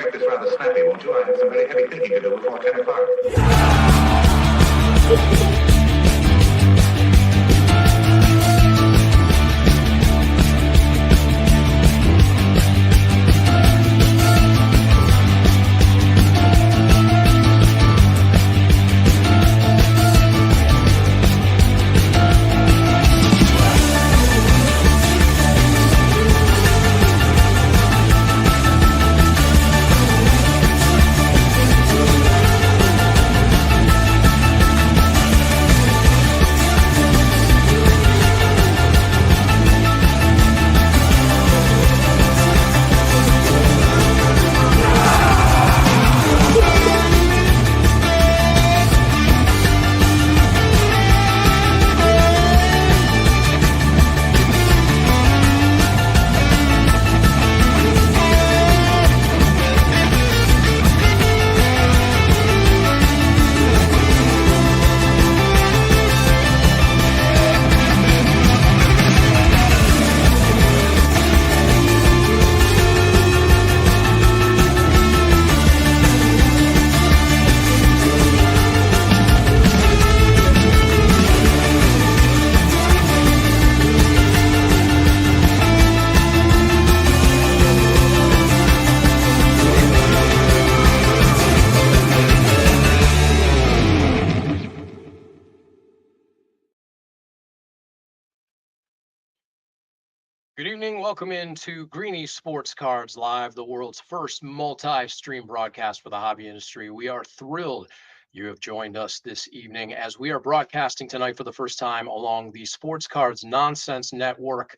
make this rather snappy, won't you? I have some very heavy thinking to do before 10 o'clock. Good evening. Welcome into Greenie Sports Cards Live, the world's first multi-stream broadcast for the hobby industry. We are thrilled you have joined us this evening as we are broadcasting tonight for the first time along the Sports Cards Nonsense Network,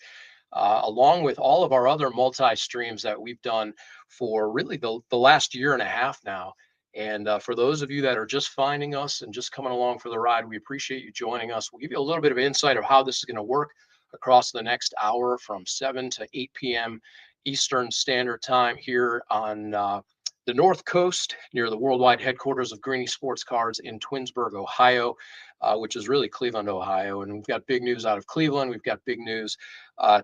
along with all of our other multi-streams that we've done for really the last year and a half now. And for those of you that are just finding us and just coming along for the ride, we appreciate you joining us. We'll give you a little bit of insight of how this is going to work across the next hour from 7 to 8 p.m. Eastern Standard Time here on the North Coast near the worldwide headquarters of Greenie Sports Cards in Twinsburg, Ohio, which is really Cleveland, Ohio. And we've got big news out of Cleveland. We've got big news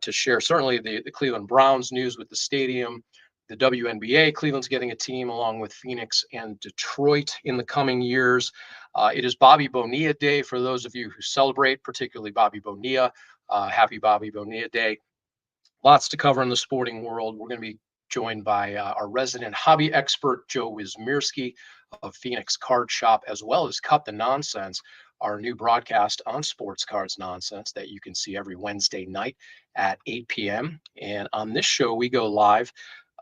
to share. Certainly the Cleveland Browns news with the stadium, the WNBA. Cleveland's getting a team along with Phoenix and Detroit in the coming years. It is Bobby Bonilla Day for those of you who celebrate, particularly Bobby Bonilla. Happy Bobby Bonilla Day. Lots to cover in the sporting world. We're going to be joined by our resident hobby expert, Joe Wizmierski of Phoenix Card Shop, as well as Cut the Nonsense, our new broadcast on Sports Cards Nonsense that you can see every Wednesday night at 8 p.m. And on this show, we go live.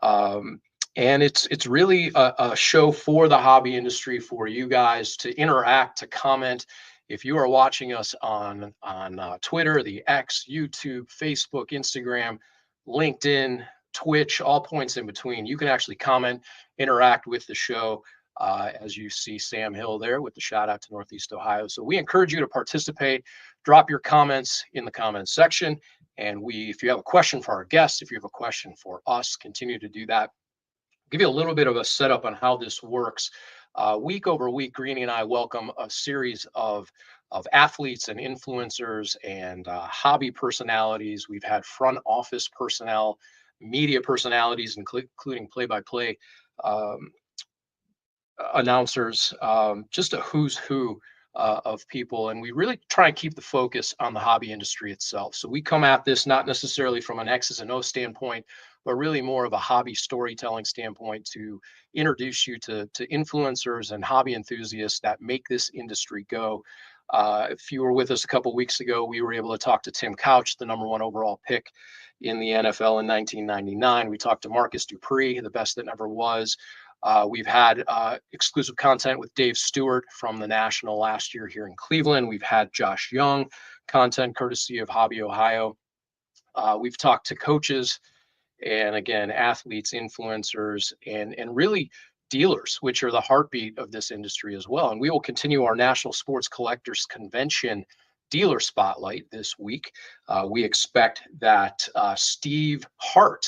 And it's really a show for the hobby industry, for you guys to interact, to comment. If you are watching us on Twitter, the X, YouTube, Facebook, Instagram, LinkedIn, Twitch, all points in between, you can actually comment, interact with the show, as you see Sam Hill there with the shout out to Northeast Ohio. So we encourage you to participate, drop your comments in the comments section. And if you have a question for our guests, if you have a question for us, continue to do that. I'll give you a little bit of a setup on how this works. Week over week, Greenie and I welcome a series of athletes and influencers and hobby personalities. We've had front office personnel, media personalities, including play-by-play announcers, just a who's who of people. And we really try and keep the focus on the hobby industry itself. So we come at this not necessarily from an X's and O standpoint, but really more of a hobby storytelling standpoint to introduce you to influencers and hobby enthusiasts that make this industry go. If you were with us a couple of weeks ago, we were able to talk to Tim Couch, the #1 overall pick in the NFL in 1999. We talked to Marcus Dupree, the best that never was. We've had exclusive content with Dave Stewart from the National last year here in Cleveland. We've had Josh Young content courtesy of Hobby Ohio. We've talked to coaches and again, athletes, influencers, and really dealers, which are the heartbeat of this industry as well. And we will continue our National Sports Collectors Convention dealer spotlight this week. We expect that Steve Hart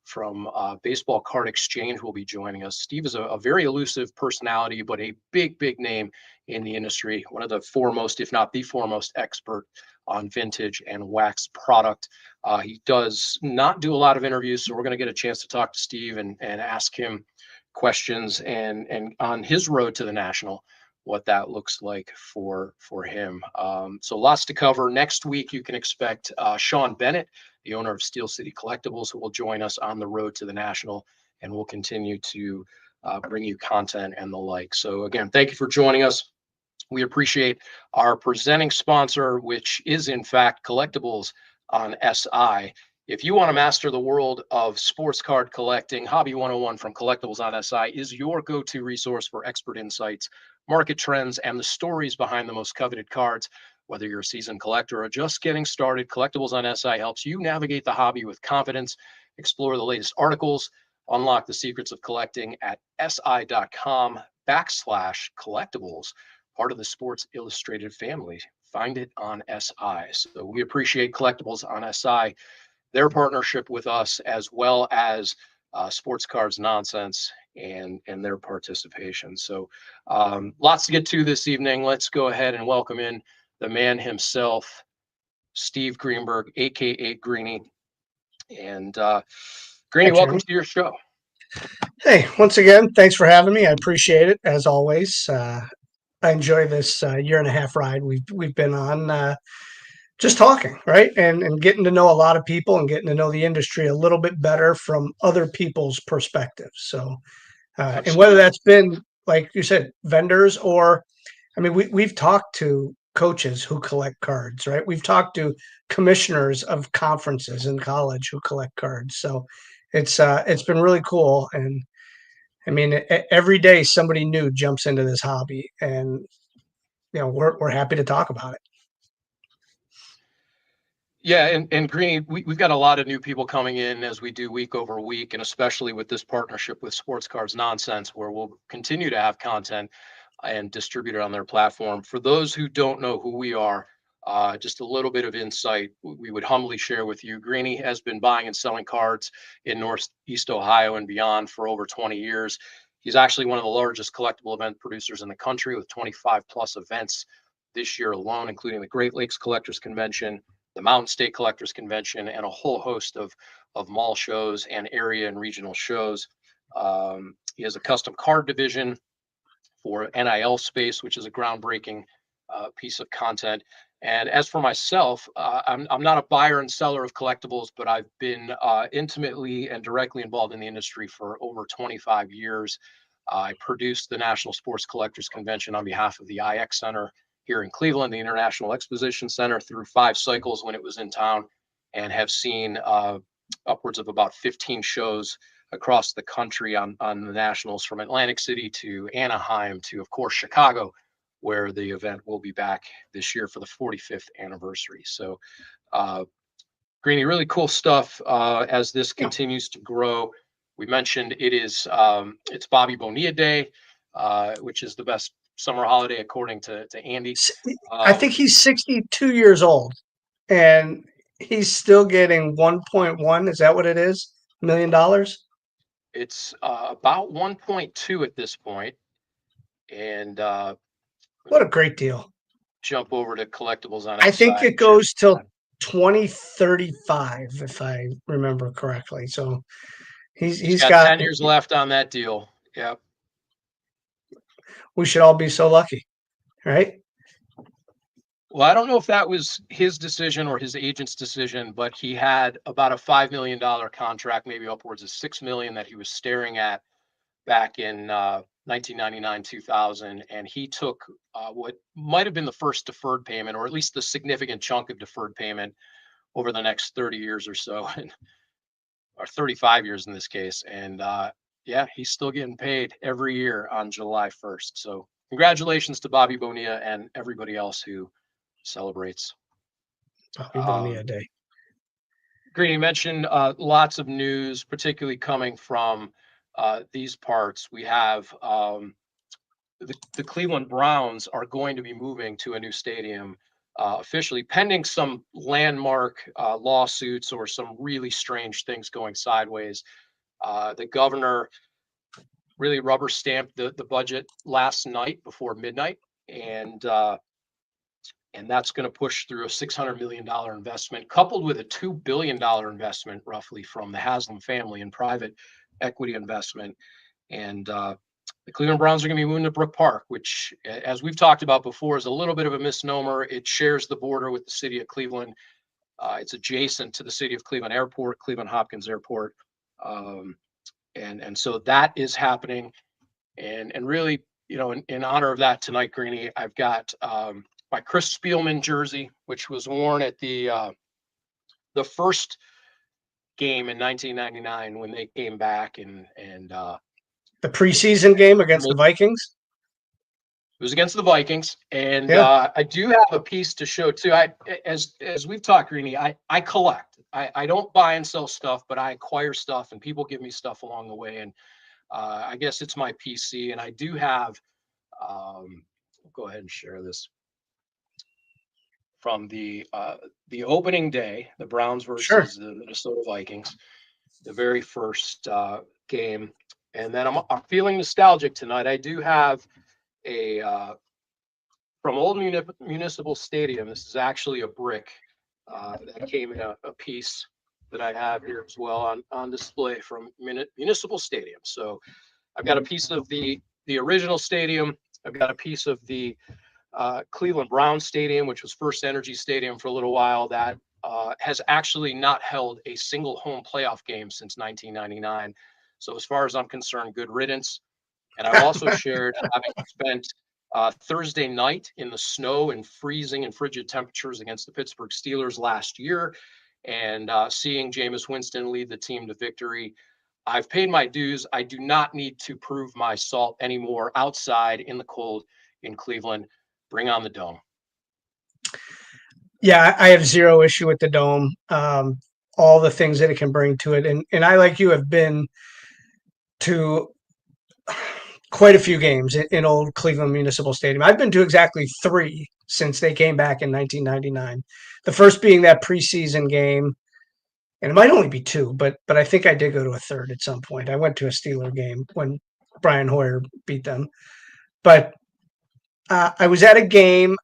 from Baseball Card Exchange will be joining us. Steve is a very elusive personality, but a big name in the industry. One of the foremost, if not the foremost expert on vintage and wax product. He does not do a lot of interviews, so we're going to get a chance to talk to Steve and ask him questions and on his road to the national, what that looks like for him. So lots to cover. Next week, you can expect Sean Bennett, the owner of Steel City Collectibles, who will join us on the road to the national, and we'll continue to bring you content and the like. So again, thank you for joining us. We appreciate our presenting sponsor, which is in fact Collectibles on SI. If you want to master the world of sports card collecting, Hobby 101 from Collectibles on SI is your go-to resource for expert insights, market trends, and the stories behind the most coveted cards. Whether you're a seasoned collector or just getting started, Collectibles on SI helps you navigate the hobby with confidence, explore the latest articles, unlock the secrets of collecting at si.com/collectibles, part of the Sports Illustrated family. Find it on SI. So we appreciate Collectibles on SI, their partnership with us, as well as Sports Cards Nonsense and their participation. So lots to get to this evening. Let's go ahead and welcome in the man himself, Steve Greenberg, aka Greenie. And Greenie, welcome to your show. Hey, once again, thanks for having me. I appreciate it as always. I enjoy this year and a half ride we've been on, just talking, right, and getting to know a lot of people and getting to know the industry a little bit better from other people's perspectives. So, and whether that's been like you said, vendors, or I mean, we've talked to coaches who collect cards, right? We've talked to commissioners of conferences in college who collect cards. So it's been really cool. And I mean, every day somebody new jumps into this hobby, and we're happy to talk about it. Yeah, and Greenie, we've got a lot of new people coming in as we do week over week, and especially with this partnership with Sports Cards Nonsense, where we'll continue to have content and distribute it on their platform. For those who don't know who we are, just a little bit of insight we would humbly share with you. Greenie has been buying and selling cards in Northeast Ohio and beyond for over 20 years. He's actually one of the largest collectible event producers in the country, with 25 plus events this year alone, including the Great Lakes Collectors Convention, the Mountain State Collectors Convention, and a whole host of mall shows and area and regional shows. He has a custom card division for NIL space, which is a groundbreaking piece of content. And as for myself, I'm not a buyer and seller of collectibles, but I've been intimately and directly involved in the industry for over 25 years. I produced the National Sports Collectors Convention on behalf of the IX Center here in Cleveland, the International Exposition Center, through 5 cycles when it was in town, and have seen upwards of about 15 shows across the country on the nationals, from Atlantic City to Anaheim to, of course, Chicago, where the event will be back this year for the 45th anniversary. So, Greenie, really cool stuff as this continues to grow. We mentioned it's Bobby Bonilla Day, which is the best summer holiday according to Andy. I think he's 62 years old, and he's still getting 1.1. Is that what it is? $1 million? It's about 1.2 at this point. And what a great deal. Jump over to Collectibles on I think it goes till 2035, if I remember correctly. So he's got 10 years left on that deal. Yep. We should all be so lucky, right? Well, I don't know if that was his decision or his agent's decision, but he had about a $5 million contract, maybe upwards of $6 million, that he was staring at back in 1999, 2000. And he took what might have been the first deferred payment, or at least the significant chunk of deferred payment, over the next 30 years or so, or 35 years in this case. And yeah, he's still getting paid every year on July 1st. So congratulations to Bobby Bonilla and everybody else who celebrates Bobby Bonilla Day. Greenie, mentioned lots of news, particularly coming from these parts. We have the Cleveland Browns are going to be moving to a new stadium officially, pending some landmark lawsuits or some really strange things going sideways. The governor really rubber stamped the budget last night before midnight, and that's going to push through a $600 million investment, coupled with a $2 billion investment, roughly, from the Haslam family in private equity investment. And the Cleveland Browns are going to be moving to Brook Park, which, as we've talked about before, is a little bit of a misnomer. It shares the border with the city of Cleveland. It's adjacent to the city of Cleveland Airport, Cleveland Hopkins Airport. And so that is happening. And really, in honor of that tonight, Greenie, I've got my Chris Spielman jersey, which was worn at the first game in 1999 when they came back and the preseason game against the Vikings. It was against the Vikings, and I do have a piece to show too. As we've talked, Greenie, I collect. I don't buy and sell stuff, but I acquire stuff, and people give me stuff along the way. And I guess it's my PC, and I do have. I'll go ahead and share this from the opening day, the Browns versus the Minnesota Vikings, the very first game. And then I'm feeling nostalgic tonight. I do have a from Old Municipal Stadium. This is actually a brick that came in a piece that I have here as well on display from Municipal Stadium. So I've got a piece of the original stadium. I've got a piece of the Cleveland Browns Stadium, which was First Energy Stadium for a little while, that has actually not held a single home playoff game since 1999. So as far as I'm concerned, good riddance. And I've also shared having spent Thursday night in the snow and freezing and frigid temperatures against the Pittsburgh Steelers last year, and seeing Jameis Winston lead the team to victory. I've paid my dues. I do not need to prove my salt anymore outside in the cold in Cleveland. Bring on the dome. Yeah, I have zero issue with the dome. All the things that it can bring to it. And I, like you, have been to quite a few games in old Cleveland Municipal Stadium. I've been to exactly 3 since they came back in 1999. The first being that preseason game, and it might only be 2, but I think I did go to a third at some point. I went to a Steeler game when Brian Hoyer beat them. But I was at a game.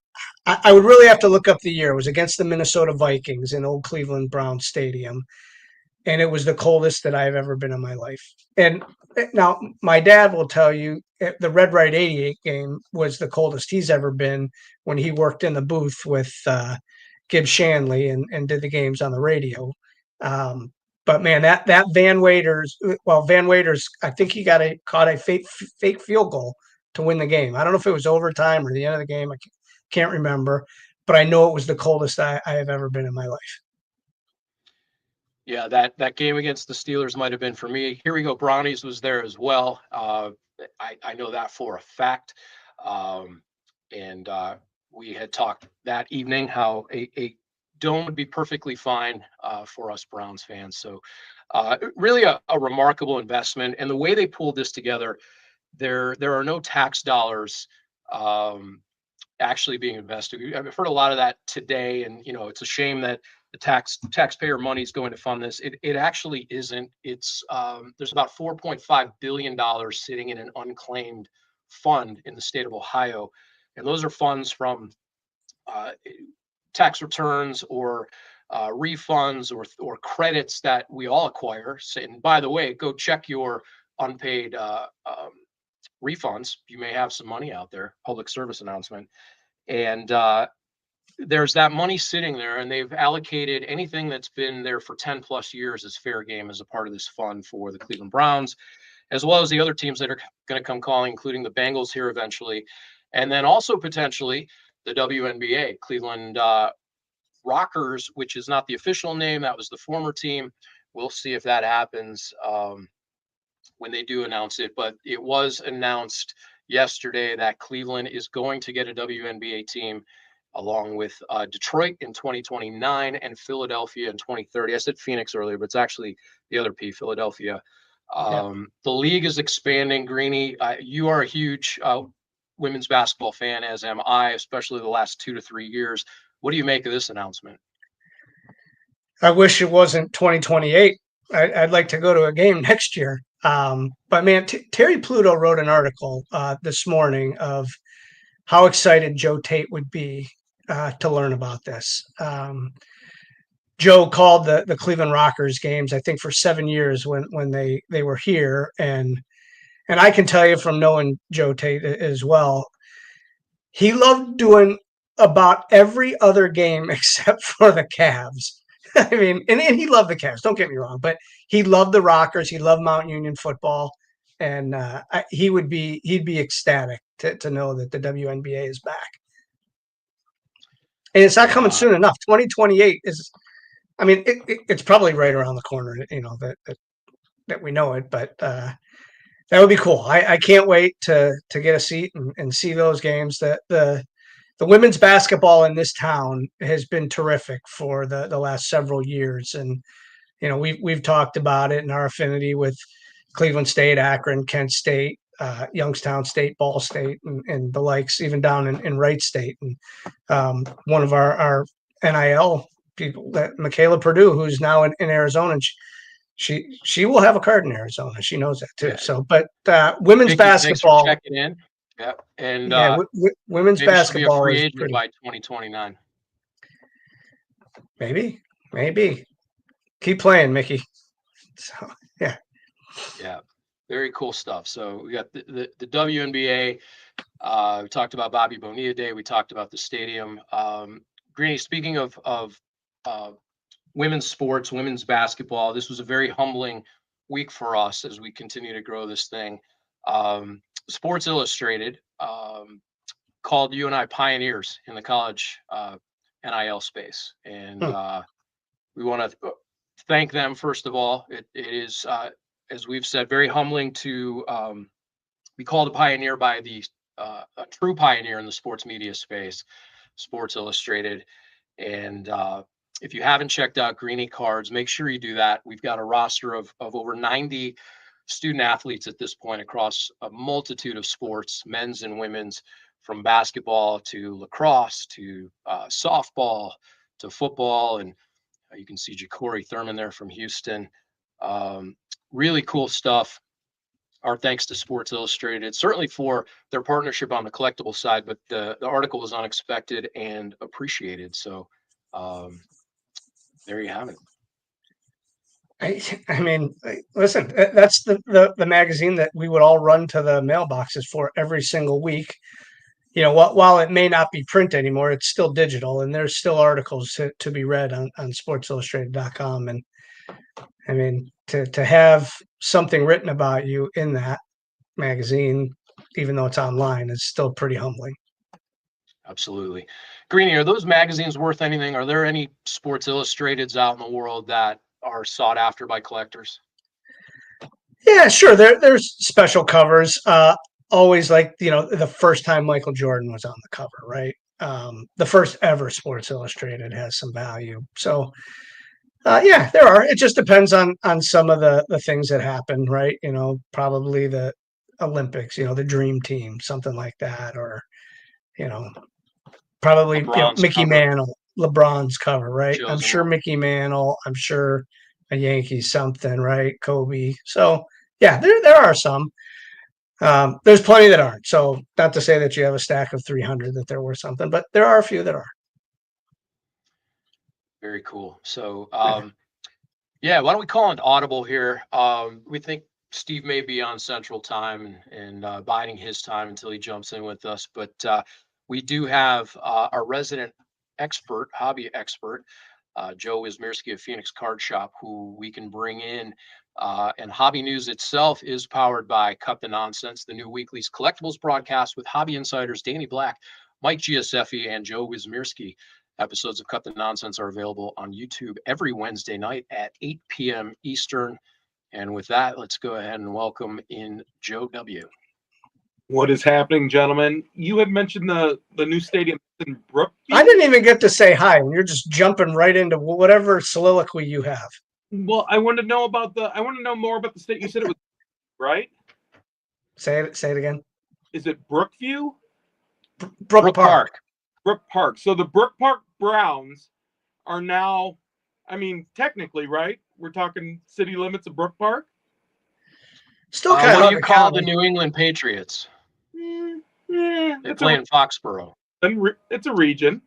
I would really have to look up the year. It was against the Minnesota Vikings in old Cleveland Browns Stadium. And it was the coldest that I've ever been in my life. And now my dad will tell you the Red Right 88 game was the coldest he's ever been when he worked in the booth with Gibb Shanley and did the games on the radio. But man, that Van Waiters, I think he caught a fake field goal to win the game. I don't know if it was overtime or the end of the game. I can't remember, but I know it was the coldest I have ever been in my life. Yeah, that game against the Steelers might have been for me. Here we go. Brownies was there as well. I know that for a fact. And we had talked that evening how a dome would be perfectly fine for us Browns fans. So really a remarkable investment. And the way they pulled this together, there are no tax dollars actually being invested. I've heard a lot of that today, and it's a shame that the taxpayer money is going to fund this. It actually isn't. It's there's about $4.5 billion sitting in an unclaimed fund in the state of Ohio, and those are funds from tax returns or refunds or credits that we all acquire. And by the way, go check your unpaid refunds. You may have some money out there. Public service announcement. And there's that money sitting there, and they've allocated anything that's been there for 10 plus years as fair game as a part of this fund for the Cleveland Browns, as well as the other teams that are going to come calling, including the Bengals here eventually, and then also potentially the WNBA, Cleveland Rockers, which is not the official name. That was the former team. We'll see if that happens when they do announce it, but it was announced yesterday that Cleveland is going to get a WNBA team along with Detroit in 2029 and Philadelphia in 2030. I said Phoenix earlier, but it's actually the other P, Philadelphia. The league is expanding. Greenie, you are a huge women's basketball fan, as am I, especially the last 2 to 3 years. What do you make of this announcement? I wish it wasn't 2028. I'd like to go to a game next year. But man, Terry Pluto wrote an article this morning of how excited Joe Tate would be to learn about this. Joe called the Cleveland Rockers games, I think, for 7 years when they were here. And And I can tell you from knowing Joe Tate as well, he loved doing about every other game except for the Cavs. I mean, and he loved the Cavs. Don't get me wrong, but he loved the Rockers. He loved Mount Union football, and he'd be ecstatic to know that the WNBA is back. And it's not coming soon enough. 2028 is, I mean, it's probably right around the corner. You know that we know it, but that would be cool. I can't wait to get a seat and see those games. The women's basketball in this town has been terrific for the last several years, and you know we've talked about it and our affinity with Cleveland State, Akron, Kent State, Youngstown State, Ball State, and the likes, even down in Wright State. And one of our NIL people, that Michaela Purdue, who's now in Arizona, and she will have a card in Arizona. She knows that too. Yeah. So, but women's basketball. Thanks for checking in. Yeah, and women's maybe basketball she'll be a free is agent pretty. by 2029. Maybe. Keep playing, Mickey. So yeah. Yeah, very cool stuff. So we got the WNBA. We talked about Bobby Bonilla Day. We talked about the stadium. Greenie, speaking of women's sports, women's basketball, this was a very humbling week for us as we continue to grow this thing. Sports Illustrated called you and I pioneers in the college NIL space, and we want to thank them first of all. It is, as we've said, very humbling to be called a pioneer by a true pioneer in the sports media space, Sports Illustrated. And if you haven't checked out Greenie Cards, make sure you do that. We've got a roster of over 90 student athletes at this point across a multitude of sports, men's and women's, from basketball to lacrosse to softball to football. And you can see Ja'Cory Thurman there from Houston. Really cool stuff. Our thanks to Sports Illustrated, certainly for their partnership on the collectible side, but the article was unexpected and appreciated. So there you have it. I mean, listen, that's the magazine that we would all run to the mailboxes for every single week. You know, while it may not be print anymore, it's still digital, and there's still articles to be read on sportsillustrated.com. And I mean, to have something written about you in that magazine, even though it's online, is still pretty humbling. Absolutely. Greenie, are those magazines worth anything? Are there any Sports Illustrateds out in the world that are sought after by collectors? Yeah, sure. There's special covers. Always, like, you know, the first time Michael Jordan was on the cover, right? The first ever Sports Illustrated has some value. So yeah, there are. It just depends on some of the things that happen, right? You know, probably the Olympics, you know, the Dream Team, something like that, or you know, probably Mickey cover. Mantle, LeBron's cover, right? Shows I'm sure them. Mickey Mantle. I'm sure a Yankees something, right? Kobe. So yeah, there are some. There's plenty that aren't. So not to say that you have a stack of 300 that they're worth something, but there are a few that are. Very cool. So yeah, why don't we call an audible here? We think Steve may be on Central Time and biding his time until he jumps in with us. But we do have our resident expert, hobby expert, Joe Wizmierski of Phoenix Card Shop, who we can bring in. And Hobby News itself is powered by Cut the Nonsense, the new weekly's collectibles broadcast with hobby insiders Danny Black, Mike Giuseppe, and Joe Wizmierski. Episodes of Cut the Nonsense are available on YouTube every Wednesday night at 8 p.m. Eastern. And with that, let's go ahead and welcome in Joe W. What is happening, gentlemen? You had mentioned the new stadium in Brookview. I didn't even get to say hi, and you're just jumping right into whatever soliloquy you have. Well, I want to know more about the state. You said it was right. Say it again. Is it Brookview? Brook Park. Brook Park. So the Brook Park Browns are now, I mean, technically, right? We're talking city limits of Brook Park. Still kind of. What do you call the New England Patriots? They play in Foxborough. It's a region.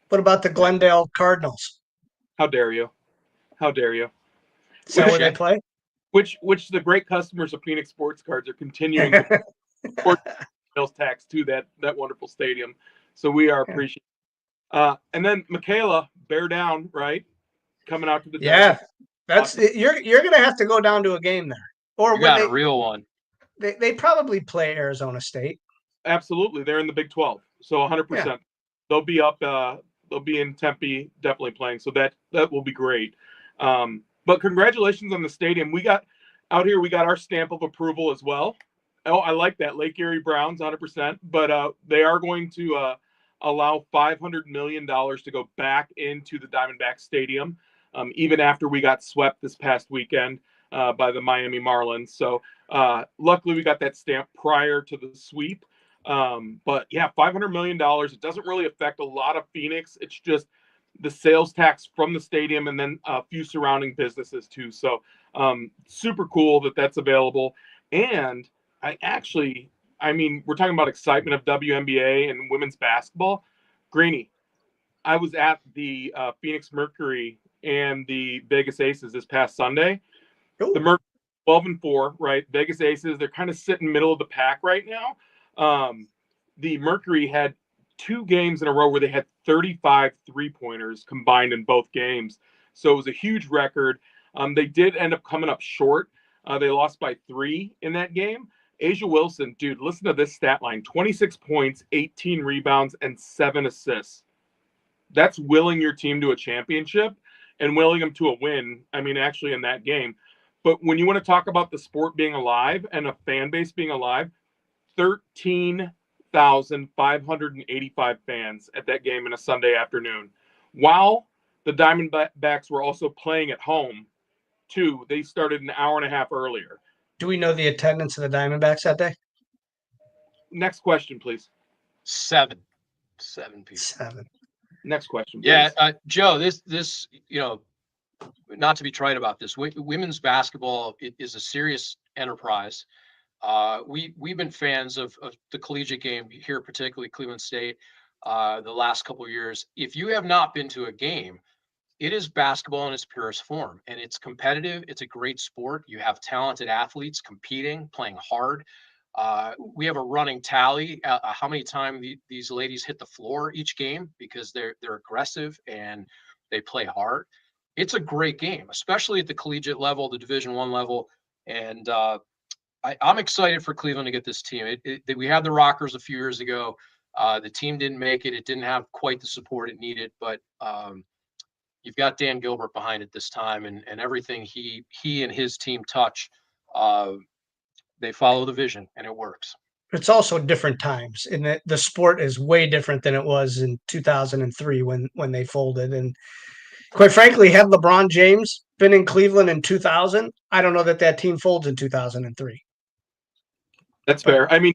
What about the Glendale Cardinals? How dare you? How dare you? Is that where they play? which the great customers of Phoenix Sports Cards are continuing to support sales tax to that wonderful stadium. So we are appreciative. And then Michaela, bear down, right? Coming out to the Yeah, Awesome. you're gonna have to go down to a game there, or You when got a real one. they probably play Arizona State. Absolutely, they're in the Big 12, so 100%. Yeah. They'll be up. They'll be in Tempe, definitely playing. So that will be great. But congratulations on the stadium. We got out here. We got our stamp of approval as well. Oh, I like that. Lake Erie Browns, 100%. But they are going to allow $500 million to go back into the Diamondback Stadium, even after we got swept this past weekend by the Miami Marlins. So luckily we got that stamp prior to the sweep. But yeah, $500 million. It doesn't really affect a lot of Phoenix. It's just the sales tax from the stadium and then a few surrounding businesses too. So super cool that that's available. And I mean, we're talking about excitement of WNBA and women's basketball. Greenie, I was at the Phoenix Mercury and the Vegas Aces this past Sunday. Ooh. The Mercury 12-4, right? Vegas Aces, they're kind of sitting middle of the pack right now. The Mercury had 2 games in a row where they had 35 3-pointers combined in both games. So it was a huge record. They did end up coming up short. They lost by 3 in that game. Asia Wilson, dude, listen to this stat line: 26 points, 18 rebounds, and 7 assists. That's willing your team to a championship and willing them to a win. I mean, actually in that game. But when you want to talk about the sport being alive and a fan base being alive, 13,585 fans at that game in a Sunday afternoon. While the Diamondbacks were also playing at home, too. They started an hour and a half earlier. Do we know the attendance of the Diamondbacks that day? Next question, please. 7 people. 7. Next question, please. Yeah, Joe, this not to be trite about this, women's basketball is a serious enterprise. We've been fans of the collegiate game here, particularly Cleveland State, the last couple of years. If you have not been to a game, it is basketball in its purest form, and it's competitive. It's a great sport. You have talented athletes competing, playing hard. We have a running tally how many times these ladies hit the floor each game, because they're aggressive and they play hard. It's a great game, especially at the collegiate level, the Division I level, and I'm excited for Cleveland to get this team. We had the Rockers a few years ago. The team didn't make it. It didn't have quite the support it needed, but you've got Dan Gilbert behind it this time, and everything he and his team touch, they follow the vision, and it works. It's also different times, and the sport is way different than it was in 2003 when they folded. And quite frankly, had LeBron James been in Cleveland in 2000, I don't know that team folds in 2003. That's fair. I mean,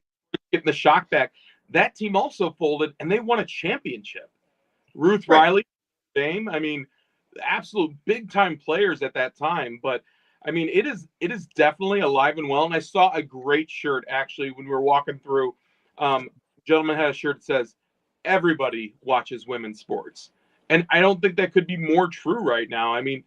getting the shock back, that team also folded, and they won a championship. Ruth Riley, Dame. I mean, absolute big time players at that time. But I mean, it is definitely alive and well. And I saw a great shirt actually when we were walking through. Gentleman had a shirt that says, "Everybody watches women's sports," and I don't think that could be more true right now. I mean,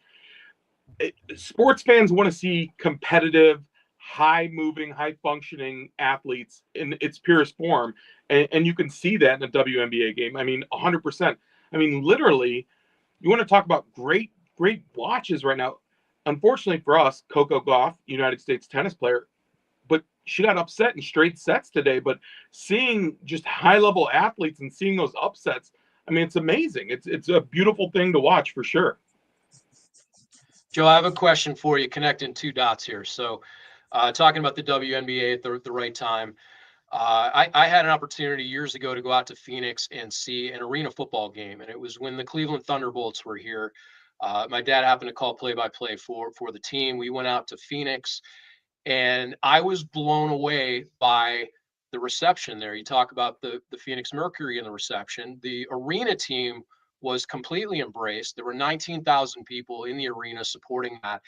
sports fans want to see competitive, high moving, high functioning athletes in its purest form, and you can see that in a WNBA game. I mean, 100%. I mean, literally. You want to talk about great watches right now. Unfortunately for us, Coco Gauff, United States tennis player, but she got upset in straight sets today. But seeing just high-level athletes and seeing those upsets, I mean, it's amazing. It's a beautiful thing to watch for sure. Joe, I have a question for you, connecting 2 dots here. So talking about the WNBA at the right time, I had an opportunity years ago to go out to Phoenix and see an arena football game, and it was when the Cleveland Thunderbolts were here. My dad happened to call play-by-play for the team. We went out to Phoenix, and I was blown away by the reception there. You talk about the Phoenix Mercury and the reception. The arena team was completely embraced. There were 19,000 people in the arena supporting that.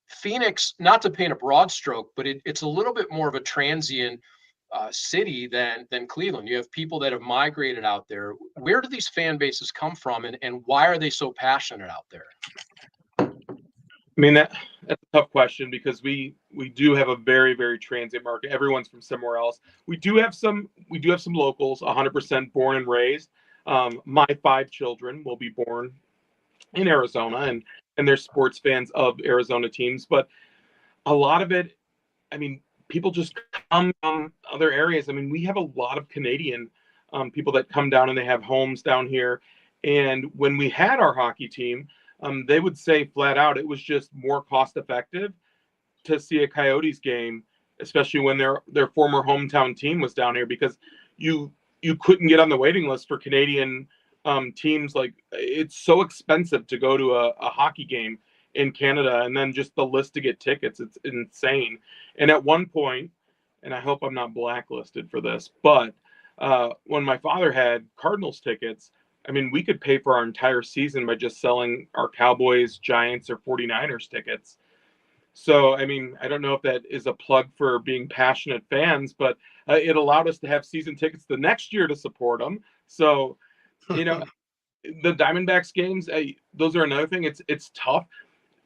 Phoenix, not to paint a broad stroke, but it's a little bit more of a transient city than Cleveland. You have people that have migrated out there. Where do these fan bases come from, and why are they so passionate out there? I mean, that's a tough question because we do have a very, very transient market. Everyone's from somewhere else. We do have some locals, 100% born and raised. My 5 children will be born in Arizona, and they're sports fans of Arizona teams. But a lot of it, I mean, people just come from other areas. I mean, we have a lot of Canadian people that come down and they have homes down here. And when we had our hockey team, they would say flat out it was just more cost effective to see a Coyotes game, especially when their former hometown team was down here, because you couldn't get on the waiting list for Canadian teams. Like, it's so expensive to go to a hockey game in Canada, and then just the list to get tickets, it's insane. And at one point, and I hope I'm not blacklisted for this, but when my father had Cardinals tickets, I mean, we could pay for our entire season by just selling our Cowboys, Giants, or 49ers tickets. So, I mean, I don't know if that is a plug for being passionate fans, but it allowed us to have season tickets the next year to support them. So, you know, the Diamondbacks games, those are another thing. It's tough.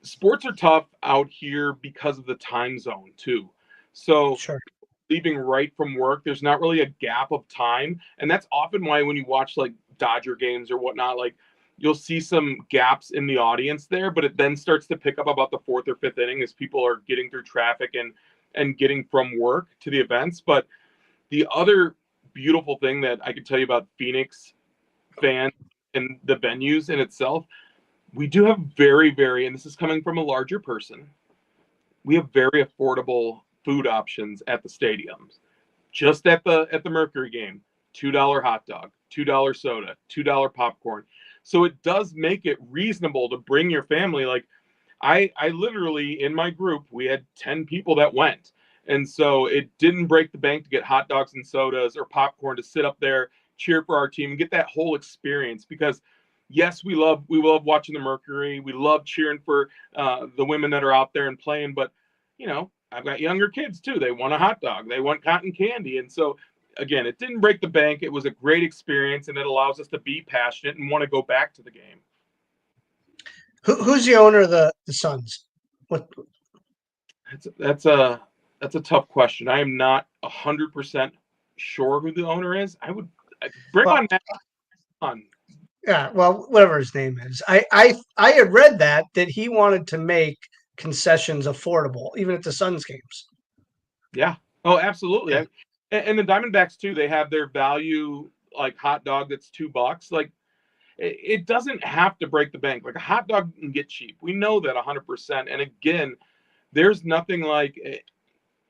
Sports are tough out here because of the time zone too. So Sure. leaving right from work, there's not really a gap of time. And that's often why when you watch like Dodger games or whatnot, like you'll see some gaps in the audience there, but it then starts to pick up about the 4th or 5th inning as people are getting through traffic and getting from work to the events. But the other beautiful thing that I could tell you about Phoenix fans and the venues in itself, we do have very, very, and this is coming from a larger person, we have very affordable food options at the stadiums. Just at the Mercury game, $2 hot dog, $2 soda, $2 popcorn. So it does make it reasonable to bring your family. Like I literally, in my group, we had 10 people that went. And so it didn't break the bank to get hot dogs and sodas or popcorn to sit up there, cheer for our team, and get that whole experience. Because yes, we love watching the Mercury. We love cheering for the women that are out there and playing. But, you know, I've got younger kids too. They want a hot dog. They want cotton candy. And so, again, it didn't break the bank. It was a great experience, and it allows us to be passionate and want to go back to the game. Who's the owner of the Suns? What? That's a tough question. I am not 100% sure who the owner is. I would bring on Matt on. Yeah, well, whatever his name is. I had read that he wanted to make concessions affordable, even at the Suns games. Yeah. Oh, absolutely. Yeah. And the Diamondbacks too, they have their value, like hot dog that's $2. Like it doesn't have to break the bank. Like a hot dog can get cheap. We know that 100%. And again, there's nothing like,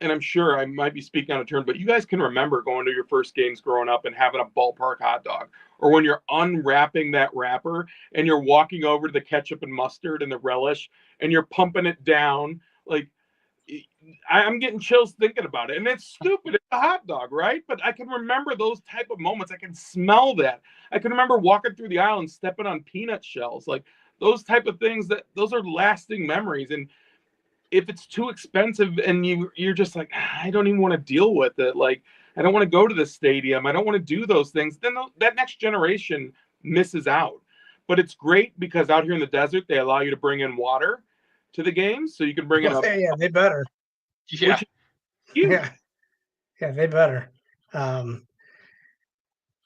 and I'm sure I might be speaking on a turn, but you guys can remember going to your first games growing up and having a ballpark hot dog, or when you're unwrapping that wrapper and you're walking over to the ketchup and mustard and the relish and you're pumping it down. Like, I'm getting chills thinking about it. And it's stupid. It's a hot dog, right? But I can remember those type of moments. I can smell that. I can remember walking through the aisle and stepping on peanut shells. Like those type of things, those are lasting memories. And if it's too expensive and you're just like, I don't even want to deal with it. Like, I don't want to go to the stadium. I don't want to do those things. Then that next generation misses out. But it's great because out here in the desert, they allow you to bring in water to the games, so you can bring it up. Yeah, they better. Yeah. Yeah, they better.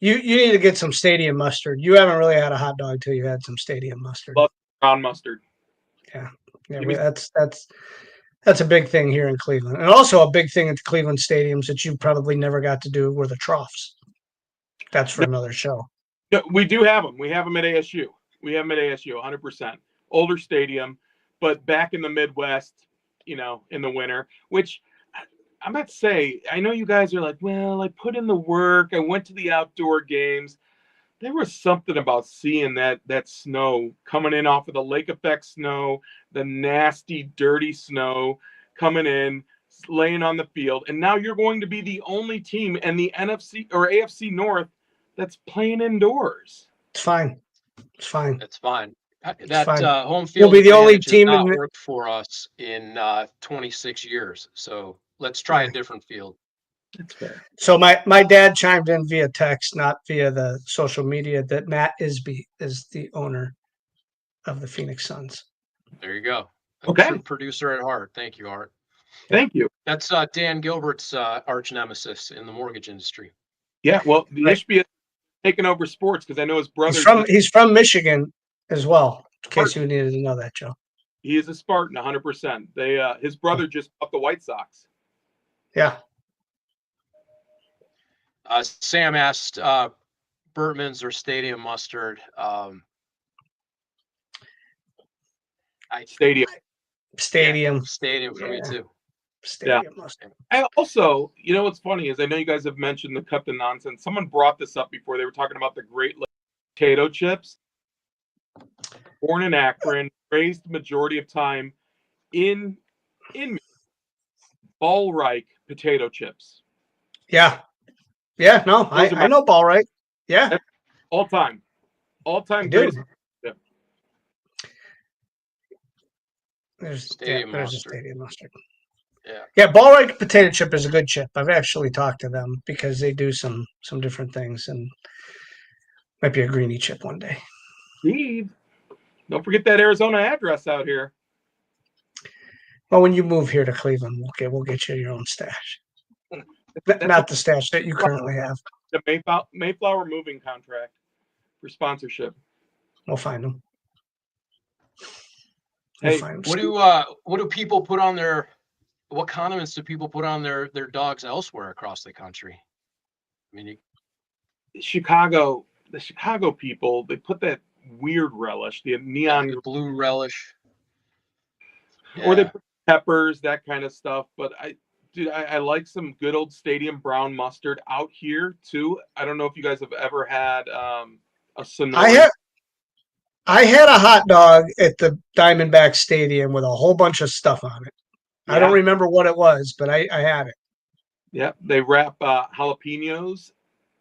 You need to get some stadium mustard. You haven't really had a hot dog till you had some stadium mustard. Love brown mustard. Yeah, that's a big thing here in Cleveland, and also a big thing at the Cleveland stadiums that you probably never got to do were the troughs. That's for another show. No, we do have them. We have them at ASU. 100%. Older stadium, but back in the Midwest, in the winter, which I'm about to say, I know you guys are like, well, I put in the work. I went to the outdoor games. There was something about seeing that snow coming in off of the lake effect snow, the nasty, dirty snow coming in, laying on the field. And now you're going to be the only team in the NFC or AFC North that's playing indoors. It's fine. It's fine. That fine. home field We'll be the only team has not worked for us in 26 years. So let's try a different field. That's fair. So my dad chimed in via text, not via the social media, that Matt Isby is the owner of the Phoenix Suns. There you go. A Okay. true producer at heart. Thank you, Art. Thank you. That's Dan Gilbert's arch nemesis in the mortgage industry. Yeah, well, the Right. Ishbia taking over sports because I know his brother. He's from Michigan as well. In case you needed to know that, Joe. He is a Spartan, 100%. His brother just bought the White Sox. Yeah. Sam asked Bertman's or Stadium Mustard. Stadium. Stadium. Stadium for me too. Stadium Mustard. I also, you know what's funny is I know you guys have mentioned the cut the nonsense. Someone brought this up before. They were talking about the Great Lakes potato chips. Born in Akron, raised the majority of time in Ballreich potato chips. Yeah. Yeah, no, I know Ballreich. Yeah. All time greatest. chip. There's a Stadium Mustard. Yeah. Yeah, Ballreich potato chip is a good chip. I've actually talked to them because they do some different things and might be a Greenie chip one day. Steve, don't forget that Arizona address out here. Well, when you move here to Cleveland, we'll get you your own stash. Not the stash that you currently have. The Mayflower moving contract for sponsorship. We'll find them. Hey, what do people put on their? What condiments do people put on their dogs elsewhere across the country? I mean, the Chicago people, they put that weird relish, the neon the blue relish, or they put peppers, that kind of stuff. But I like some good old Stadium brown mustard out here too. I don't know if you guys have ever had a Sonora. I had a hot dog at the Diamondback Stadium with a whole bunch of stuff on it. Yeah. I don't remember what it was, but I had it. Yeah, they wrap jalapenos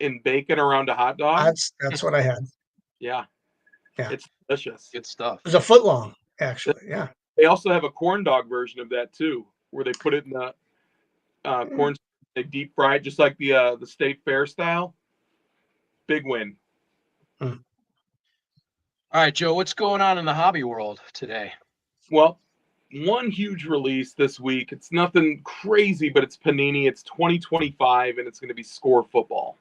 in bacon around a hot dog. That's what I had. Yeah, it's delicious. Good stuff. It was a foot long, actually. Yeah. They also have a corn dog version of that too, where they put it in the corn, they deep fry it just like the State Fair style. Big win. All right, Joe, what's going on in the hobby world today? Well, one huge release this week. It's nothing crazy, but it's Panini. It's 2025, and it's going to be Score Football.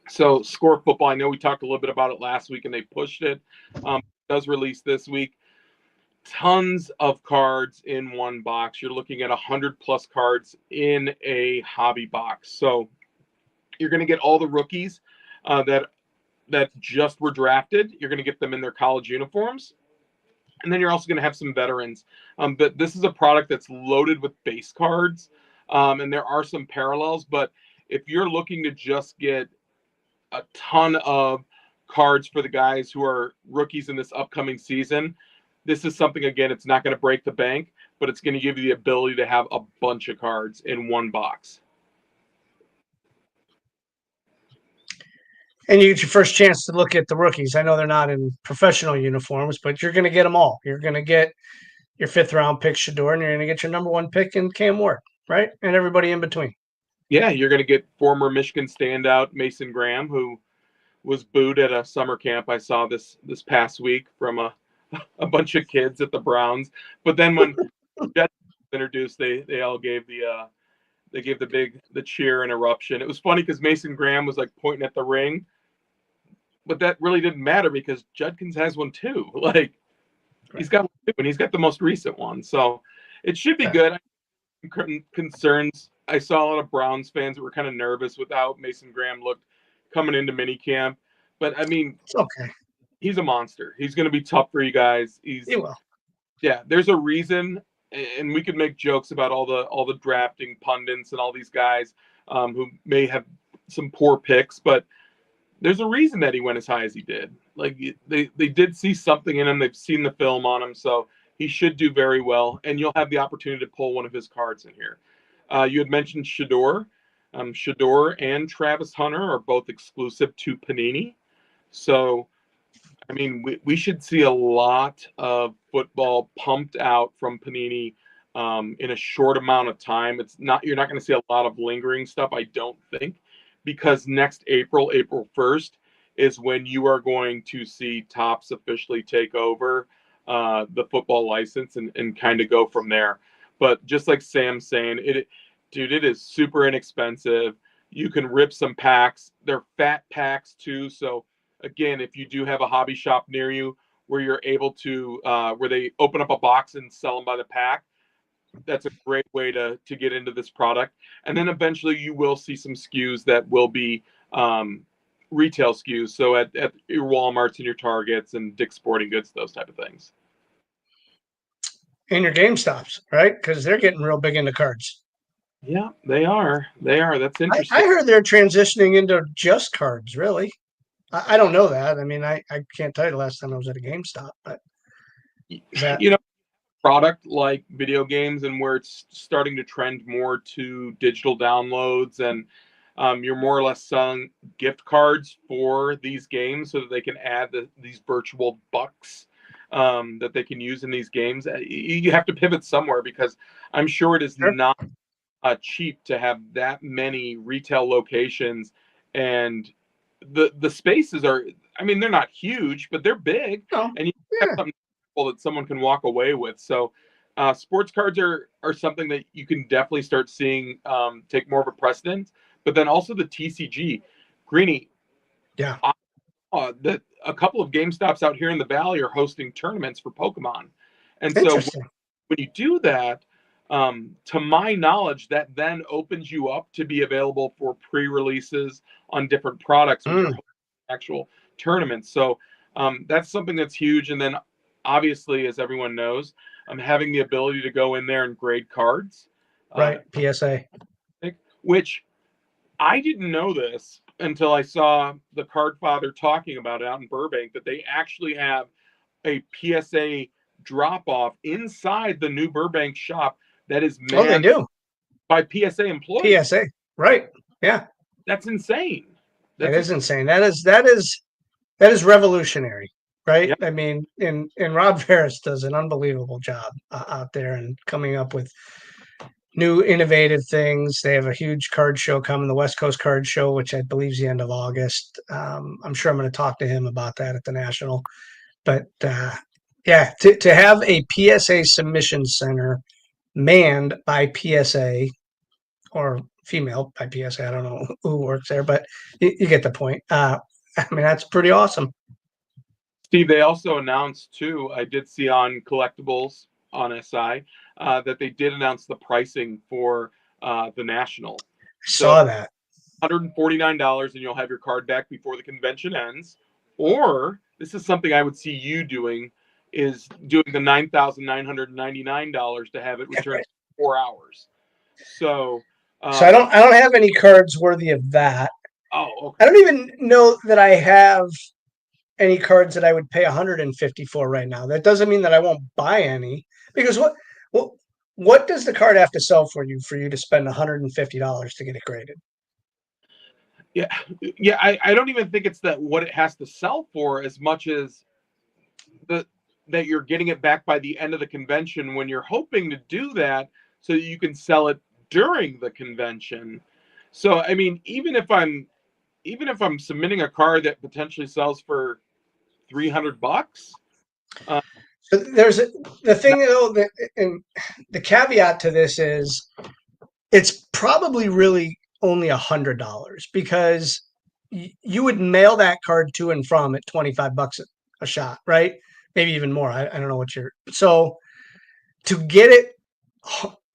So Score Football, I know we talked a little bit about it last week, and they pushed it. It does release this week. Tons of cards in one box. You're looking at 100+ cards in a hobby box. So you're going to get all the rookies that just were drafted. You're going to get them in their college uniforms. And then you're also going to have some veterans. But this is a product that's loaded with base cards. And there are some parallels. But if you're looking to just get a ton of cards for the guys who are rookies in this upcoming season, this is something, again, it's not going to break the bank, but it's going to give you the ability to have a bunch of cards in one box. And you get your first chance to look at the rookies. I know they're not in professional uniforms, but you're going to get them all. You're going to get your 5th round pick, Shador, and you're going to get your number 1 pick in Cam Ward, right? And everybody in between. Yeah, you're going to get former Michigan standout Mason Graham, who was booed at a summer camp I saw this past week from a bunch of kids at the Browns. But then when Jets introduced, they all gave the cheer and eruption. It was funny because Mason Graham was like pointing at the ring, but that really didn't matter because Judkins has one too. Like he's got one too, and he's got the most recent one, so it should be good. Concerns. I saw a lot of Browns fans that were kind of nervous with how Mason Graham looked coming into minicamp, but I mean, it's okay. He's a monster. He's going to be tough for you guys. He will. Yeah, there's a reason, and we could make jokes about all the drafting pundits and all these guys who may have some poor picks, but there's a reason that he went as high as he did. Like they did see something in him. They've seen the film on him, so he should do very well. And you'll have the opportunity to pull one of his cards in here. You had mentioned Shador. Shador and Travis Hunter are both exclusive to Panini, so. I mean, we should see a lot of football pumped out from Panini in a short amount of time. You're not going to see a lot of lingering stuff, I don't think, because next April 1st, is when you are going to see Topps officially take over the football license and kind of go from there. But just like Sam's saying, dude, it is super inexpensive. You can rip some packs. They're fat packs too. So again, if you do have a hobby shop near you where you're able to, where they open up a box and sell them by the pack, that's a great way to get into this product. And then eventually you will see some SKUs that will be retail SKUs. So at your Walmarts and your Targets and Dick's Sporting Goods, those type of things. And your GameStops, right? Because they're getting real big into cards. Yeah, they are. They are. That's interesting. I heard they're transitioning into just cards, really. I don't know that. I mean, I can't tell you the last time I was at a GameStop, but product like video games and where it's starting to trend more to digital downloads and you're more or less selling gift cards for these games so that they can add these virtual bucks that they can use in these games. You have to pivot somewhere because I'm sure it is not cheap to have that many retail locations, and the spaces are, I mean, they're not huge, but they're big, and you have something that someone can walk away with. So sports cards are something that you can definitely start seeing take more of a precedence. But then also the TCG, Greenie. Yeah. That a couple of GameStops out here in the Valley are hosting tournaments for Pokemon. And so when you do that, to my knowledge, that then opens you up to be available for pre-releases on different products, which are actual tournaments. So that's something that's huge. And then obviously, as everyone knows, having the ability to go in there and grade cards. Right, PSA. Which I didn't know this until I saw the Card Father talking about it out in Burbank, that they actually have a PSA drop-off inside the new Burbank shop that is manned by PSA employees. PSA, right. Yeah. That's insane. That is insane. That is revolutionary. Right. Yep. I mean, and Rob Ferris does an unbelievable job out there and coming up with new innovative things. They have a huge card show coming, the West Coast Card Show, which I believe is the end of August. I'm sure I'm going to talk to him about that at the National. But yeah, to have a PSA submission center manned by PSA or female by PSA, I don't know who works there, but you get the point. I mean, that's pretty awesome. Steve, they also announced too, I did see on Collectibles on SI, that they did announce the pricing for the National. Saw that. $149 and you'll have your card back before the convention ends. Or this is something I would see you doing, is doing the $9,999 to have it returned in 4 hours. So I don't have any cards worthy of that. Oh, okay. I don't even know that I have any cards that I would pay $150 for right now. That doesn't mean that I won't buy any, because what does the card have to sell for you to spend $150 to get it graded? Yeah. I don't even think it's that what it has to sell for as much as that you're getting it back by the end of the convention, when you're hoping to do that so that you can sell it during the convention. So I mean, even if I'm submitting a card that potentially sells for $300. So there's the thing though, and the caveat to this is it's probably really only $100, because you would mail that card to and from at $25 a shot, right? Maybe even more. I don't know what so to get it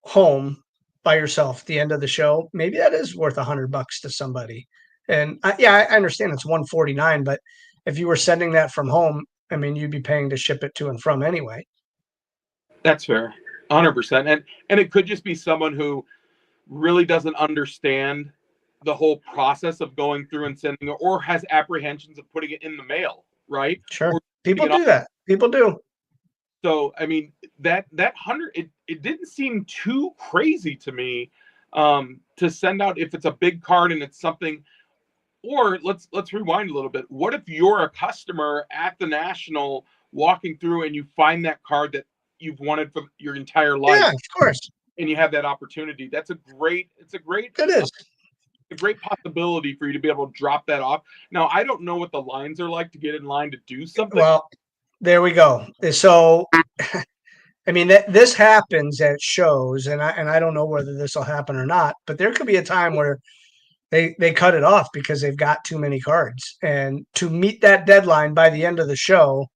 home by yourself at the end of the show, maybe that is worth $100 to somebody. And I understand it's $149, but if you were sending that from home, I mean, you'd be paying to ship it to and from anyway. That's fair, 100%. And it could just be someone who really doesn't understand the whole process of going through and sending it, or has apprehensions of putting it in the mail, right? Sure, people do that. People do. So I mean, that 100, it didn't seem too crazy to me to send out if it's a big card and it's something. Or let's rewind a little bit. What if you're a customer at the National walking through and you find that card that you've wanted for your entire life? Yeah, of course. And you have that opportunity. It is a great possibility for you to be able to drop that off. Now, I don't know what the lines are like to get in line to do something. Well, There we go. So, I mean, this happens at shows, and I don't know whether this will happen or not, but there could be a time where they cut it off because they've got too many cards. And to meet that deadline by the end of the show,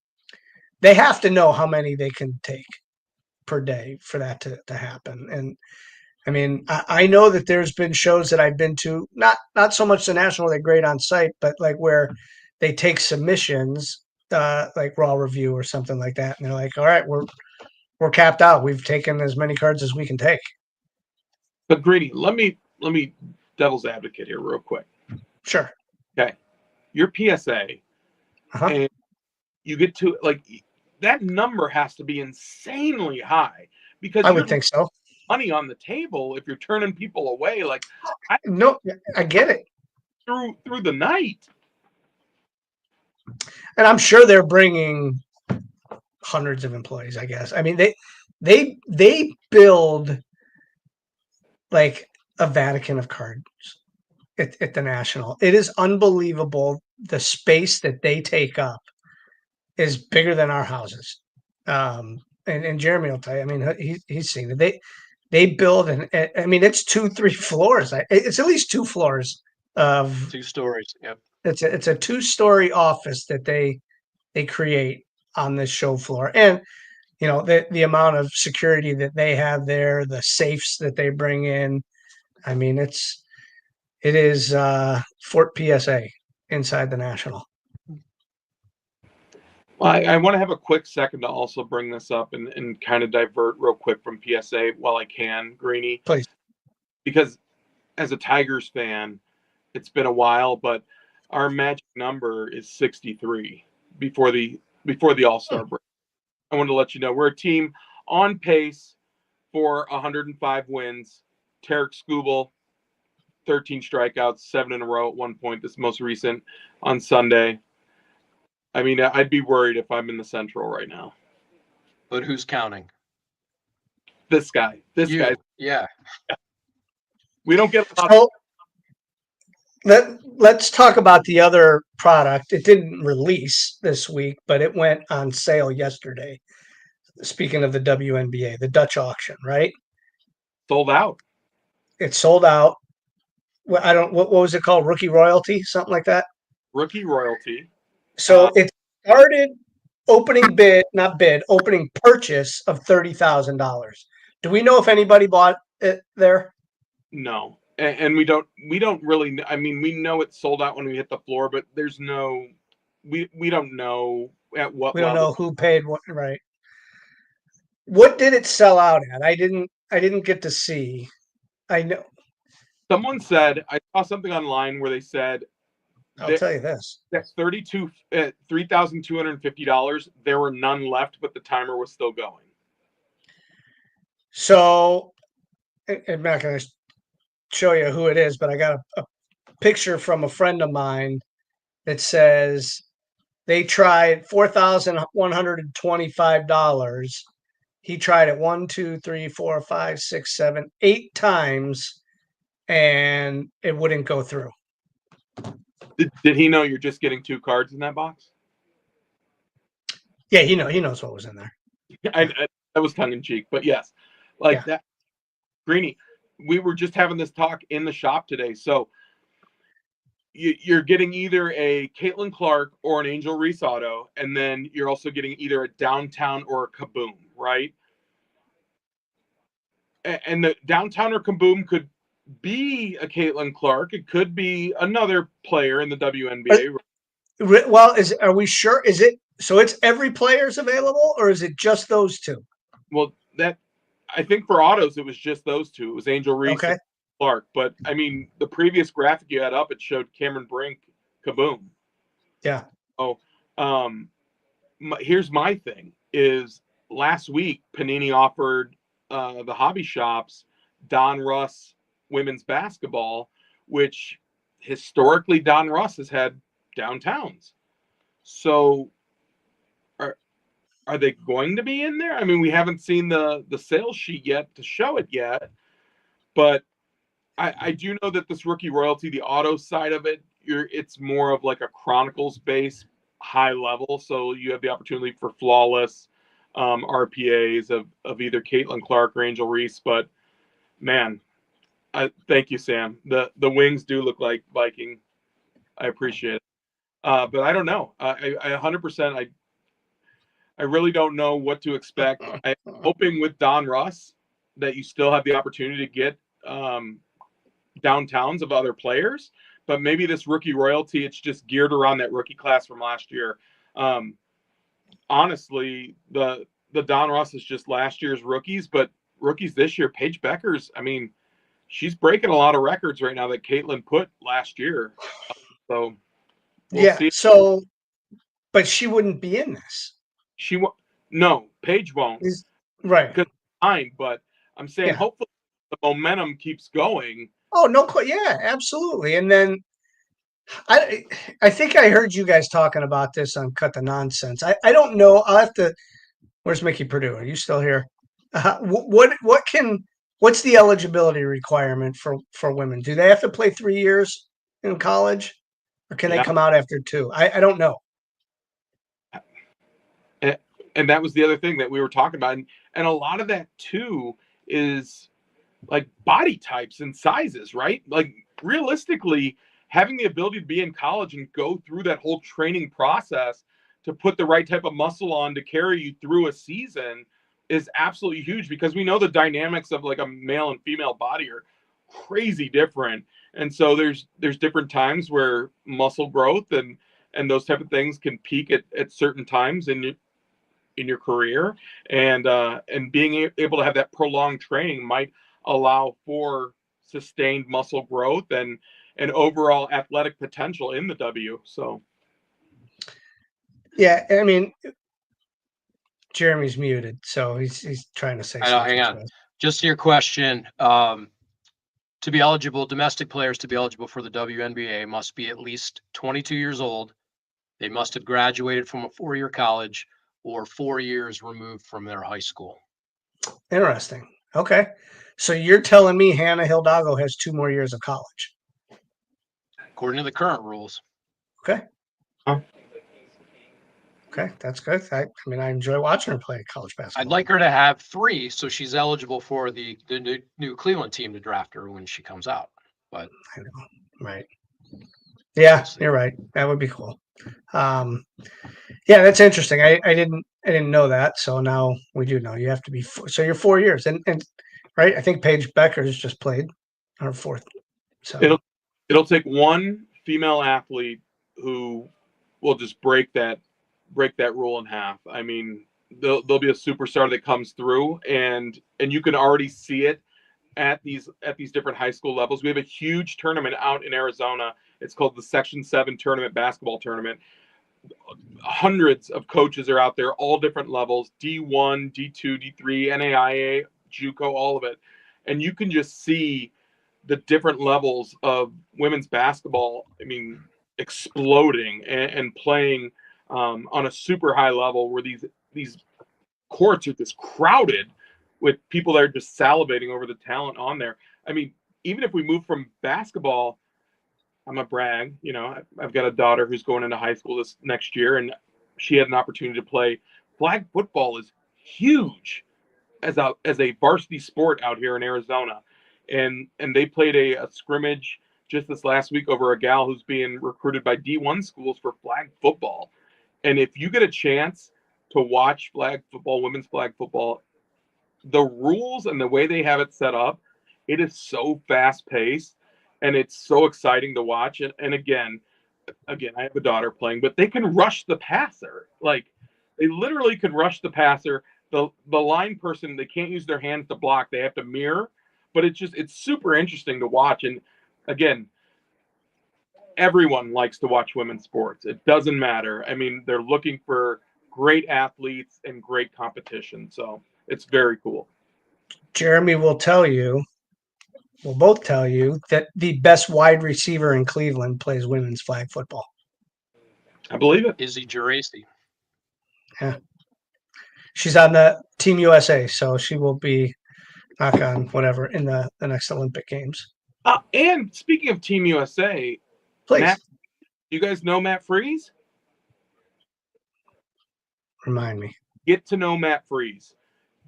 they have to know how many they can take per day for that to happen. And I mean, I know that there's been shows that I've been to, not so much the national, they're great on site, but like where they take submissions, like Raw Review or something like that, and they're like, "All right, we're capped out. We've taken as many cards as we can take." But Greenie, let me devil's advocate here real quick. Sure. Okay, your PSA, and you get to like that number has to be insanely high because I would think so. Money on the table if you're turning people away. Like, I get it. Through the night. And I'm sure they're bringing hundreds of employees, I guess. I mean, they build like a Vatican of cards at the National. It is unbelievable. The space that they take up is bigger than our houses. And Jeremy will tell you, I mean, he's seen it. They build, and I mean, it's 2-3 floors. It's at least 2 floors of 2 stories. Yep. It's a 2-story office that they create on this show floor. And you know, the amount of security that they have there, the safes that they bring in. I mean, it is Fort PSA inside the National. Well, I want to have a quick second to also bring this up and kind of divert real quick from PSA while I can, Greenie. Please. Because as a Tigers fan, it's been a while, but our magic number is 63 before the All-Star break. I want to let you know we're a team on pace for 105 wins. Tarek Skubal, 13 strikeouts, 7 in a row at one point, this most recent on Sunday. I mean, I'd be worried if I'm in the Central right now. But who's counting? This guy. Yeah. We don't get a lot. So let's talk about the other product. It didn't release this week, but it went on sale yesterday. Speaking of the WNBA, the Dutch auction, right? Sold out. It sold out. What was it called? Rookie royalty, something like that. Rookie royalty. So it started opening purchase of $30,000. Do we know if anybody bought it there? No, and we don't really. I mean, we know it's sold out when we hit the floor, but there's no. We don't know at what. We don't know who paid what. Right. What did it sell out at? I didn't get to see. I know. Someone said I saw something online where they said. I'll tell you this. That's $3,250. There were none left, but the timer was still going. So, I'm not going to show you who it is, but I got a picture from a friend of mine that says they tried $4,125. He tried it 1, 2, 3, 4, 5, 6, 7, 8 times, and it wouldn't go through. Did he know you're just getting 2 cards in that box? Yeah, he knows what was in there. That was tongue in cheek, but yes, that. Greenie, we were just having this talk in the shop today. So you're getting either a Caitlin Clark or an Angel Reese auto, and then you're also getting either a Downtown or a Kaboom, right? And the Downtown or Kaboom could be a Caitlin Clark. It could be another player in the WNBA. Well, are we sure? Is it so? It's every player's available, or is it just those 2? Well, I think for autos it was just those 2. It was Angel Reese and Clark. But I mean, the previous graphic you had up, it showed Cameron Brink, Kaboom. Yeah. Oh, here's my thing: is last week Panini offered the hobby shops Don Russ women's basketball, which historically Don Russ has had downtowns. So are they going to be in there? I mean, we haven't seen the sales sheet yet to show it yet, but I do know that this rookie royalty, the auto side of it, it's more of like a Chronicles base high level. So you have the opportunity for flawless RPAs of either Caitlin Clark or Angel Reese. But man, thank you, Sam. The wings do look like Viking. I appreciate it. But I don't know. I 100%. I really don't know what to expect. I'm hoping with Don Russ that you still have the opportunity to get downtowns of other players, but maybe this rookie royalty, it's just geared around that rookie class from last year. Honestly, the Don Russ is just last year's rookies, but rookies this year, Paige Beckers, I mean, she's breaking a lot of records right now that Caitlin put last year. So we'll see. So, but she wouldn't be in this. No, Paige won't. Right. Because fine, but I'm saying hopefully the momentum keeps going. Oh, no. Yeah, absolutely. And then I think I heard you guys talking about this on Cut the Nonsense. I don't know. I'll have to. Where's Mickey Purdue? Are you still here? What's the eligibility requirement for women? Do they have to play 3 years in college, or can they come out after 2? I don't know. And that was the other thing that we were talking about, and a lot of that too is like body types and sizes, right? Like realistically, having the ability to be in college and go through that whole training process to put the right type of muscle on to carry you through a season is absolutely huge, because we know the dynamics of like a male and female body are crazy different. And so there's different times where muscle growth and those type of things can peak at certain times in your career, and being able to have that prolonged training might allow for sustained muscle growth and overall athletic potential in the W. So yeah, I mean, Jeremy's muted, so he's trying to say something. Hang on. Just to your question, to be eligible, domestic players to be eligible for the WNBA must be at least 22 years old. They must have graduated from a 4-year college or 4 years removed from their high school. Interesting. Okay. So you're telling me Hannah Hidalgo has 2 more years of college? According to the current rules. Okay. Okay, that's good. I mean, I enjoy watching her play college basketball. I'd like her to have 3, so she's eligible for the new Cleveland team to draft her when she comes out. But I know, right? Yeah, you're right. That would be cool. Yeah, that's interesting. I didn't know that, so now we do know. You have to be so you're 4 years, and right. I think Paige Beckers just played her 4th. So it'll take one female athlete who will just break that rule in half. I mean, there'll be a superstar that comes through, and you can already see it at these different high school levels. We have a huge tournament out in Arizona. It's called the Section 7 Tournament Basketball Tournament. Hundreds of coaches are out there, all different levels, D1, D2, D3, NAIA, JUCO, all of it. And you can just see the different levels of women's basketball, I mean, exploding and playing on a super high level, where these courts are just crowded with people that are just salivating over the talent on there. I mean, even if we move from basketball, I'm a brag, you know, I've got a daughter who's going into high school this next year, and she had an opportunity to play. Flag football is huge as a varsity sport out here in Arizona. And they played a scrimmage just this last week over a gal who's being recruited by D1 schools for flag football. And if you get a chance to watch flag football, women's flag football, the rules and the way they have it set up, it is so fast paced and it's so exciting to watch. And again, I have a daughter playing, but they can rush the passer. Like, they literally can rush the passer. The line person, they can't use their hands to block. They have to mirror, but it's super interesting to watch. And again, everyone likes to watch women's sports. It doesn't matter. I mean, they're looking for great athletes and great competition. So it's very cool. Jeremy will both tell you that the best wide receiver in Cleveland plays women's flag football. I believe it. Izzy Geraci. Yeah. She's on the Team USA, so she will be, knock on whatever, in the next Olympic Games. And speaking of Team USA, please. you guys know Matt Freeze? Remind me. Get to know Matt Freeze.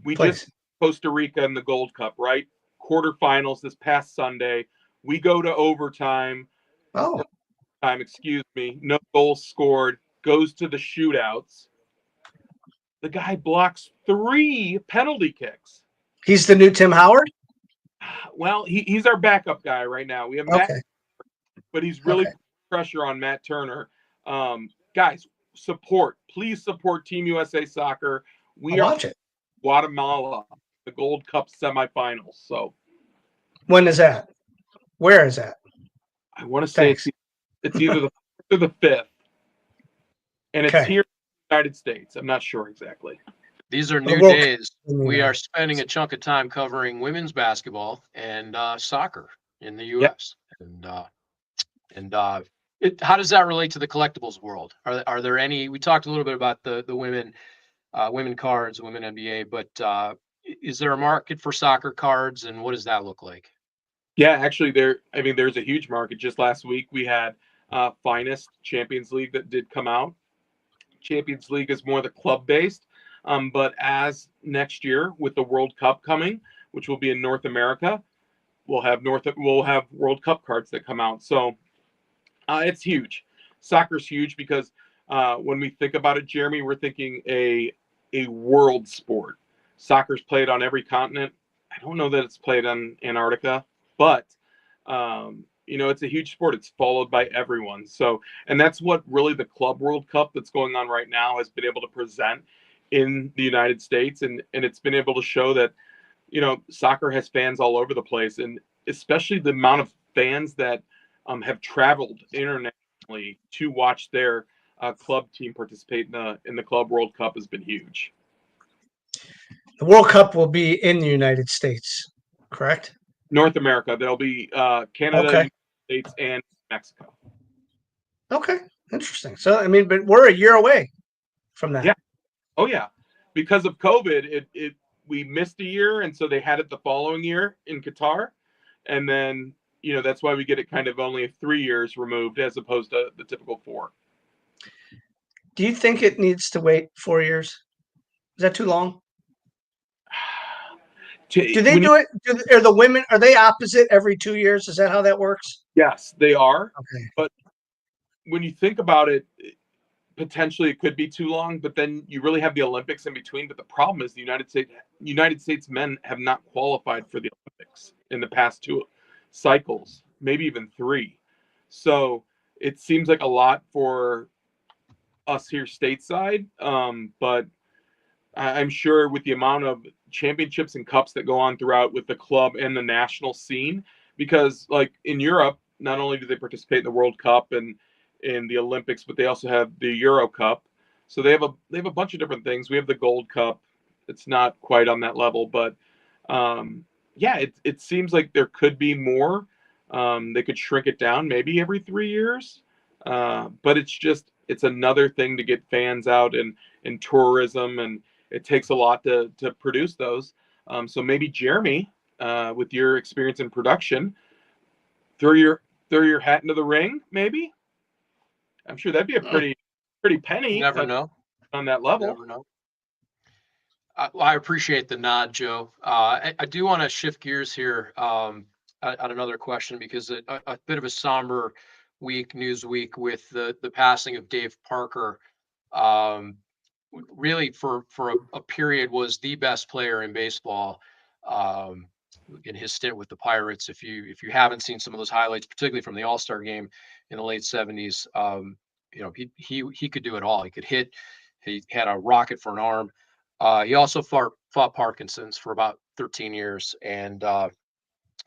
We Please. just Costa Rica in the Gold Cup, right? Quarterfinals this past Sunday. We go to overtime. Oh, Excuse me. No goals scored. Goes to the shootouts. The guy blocks 3 penalty kicks. he's the new Tim Howard? Well, he's our backup guy right now. We have Matt, Okay. but he's really Okay. pressure on Matt Turner. Guys, please support Team USA Soccer. We I'll are watch it. Guatemala, the Gold Cup semifinals. So When is that? Where is that? I want to say it's either the 4th or the 5th, and it's Okay. here in the United States. I'm not sure exactly. These are The new World days. in the We United are spending a chunk of time covering women's basketball and soccer in the Yep. U.S. How does that relate to the collectibles world? Are there any? We talked a little bit about the women cards, women NBA, but is there a market for soccer cards, and what does that look like? Yeah, actually, there's a huge market. Just last week, we had Finest Champions League that did come out. Champions League is more the club-based, but as next year with the World Cup coming, which will be in North America, we'll have World Cup cards that come out. So it's huge. Soccer's huge because when we think about it, Jeremy, we're thinking a world sport. Soccer's played on every continent. I don't know that it's played on Antarctica, but it's a huge sport. It's followed by everyone. So, and that's what really the Club World Cup that's going on right now has been able to present in the United States, and it's been able to show that soccer has fans all over the place, and especially the amount of fans that have traveled internationally to watch their club team participate in the Club World Cup has been huge. The World Cup will be in the United States, correct? North America, there'll be Canada, Okay. United States, and Mexico. Okay. Interesting. So, I mean, but we're a year away from that. Yeah. Oh yeah. Because of COVID, we missed a year, and so they had it the following year in Qatar, and then that's why we get it kind of only 3 years removed as opposed to the typical 4. Do you think it needs to wait 4 years? Is that too long? Do they do it? Are the women, are they opposite every 2 years? Is that how that works? Yes, they are. Okay. But when you think about it, potentially it could be too long, but then you really have the Olympics in between. But the problem is the United States men have not qualified for the Olympics in the past 2 cycles, maybe even 3. So it seems like a lot for us here stateside. But I'm sure with the amount of championships and cups that go on throughout with the club and the national scene, because like in Europe, not only do they participate in the World Cup and in the Olympics, but they also have the Euro Cup. So they have a bunch of different things. We have the Gold Cup. It's not quite on that level, but it seems like there could be more. They could shrink it down maybe every 3 years, but it's another thing to get fans out and tourism, and it takes a lot to produce those. So maybe Jeremy, with your experience in production, throw your hat into the ring, maybe. I'm sure that'd be a pretty penny. You never know. On that level. Never know. I appreciate the nod, Joe. I do want to shift gears here on another question, because a bit of a somber news week with the passing of Dave Parker. Really for a period was the best player in baseball in his stint with the Pirates. If you haven't seen some of those highlights, particularly from the All-Star game in the late 70s, he could do it all. He could hit. He had a rocket for an arm. He also fought Parkinson's for about 13 years, and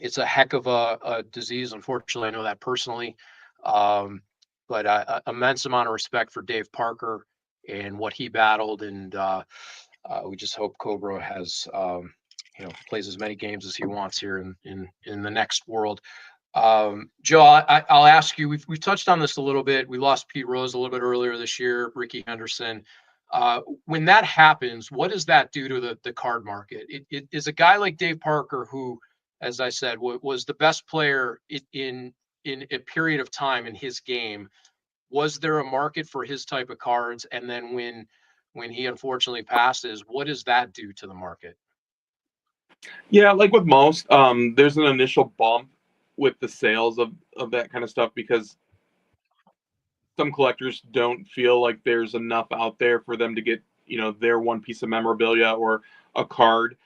it's a heck of a disease. Unfortunately, I know that personally, but immense amount of respect for Dave Parker and what he battled, and we just hope Cobra has plays as many games as he wants here in the next world. Joe, I'll ask you. We've touched on this a little bit. We lost Pete Rose a little bit earlier this year. Ricky Henderson. When that happens, what does that do to the card market? It is a guy like Dave Parker, who, as I said, was the best player in a period of time in his game. Was there a market for his type of cards? And then when when he unfortunately passes, what does that do to the market? Yeah, like with most, there's an initial bump with the sales of that kind of stuff because some collectors don't feel like there's enough out there for them to get, their one piece of memorabilia or a card.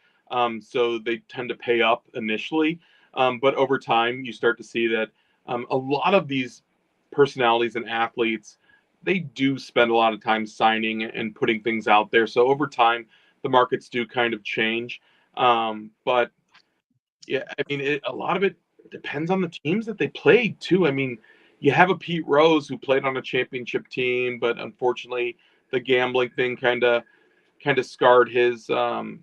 So they tend to pay up initially. But over time, you start to see that a lot of these personalities and athletes, they do spend a lot of time signing and putting things out there. So over time, the markets do kind of change. But yeah, I mean, a lot of it depends on the teams that they played too. I mean, you have a Pete Rose who played on a championship team, but unfortunately, the gambling thing kind of scarred his kind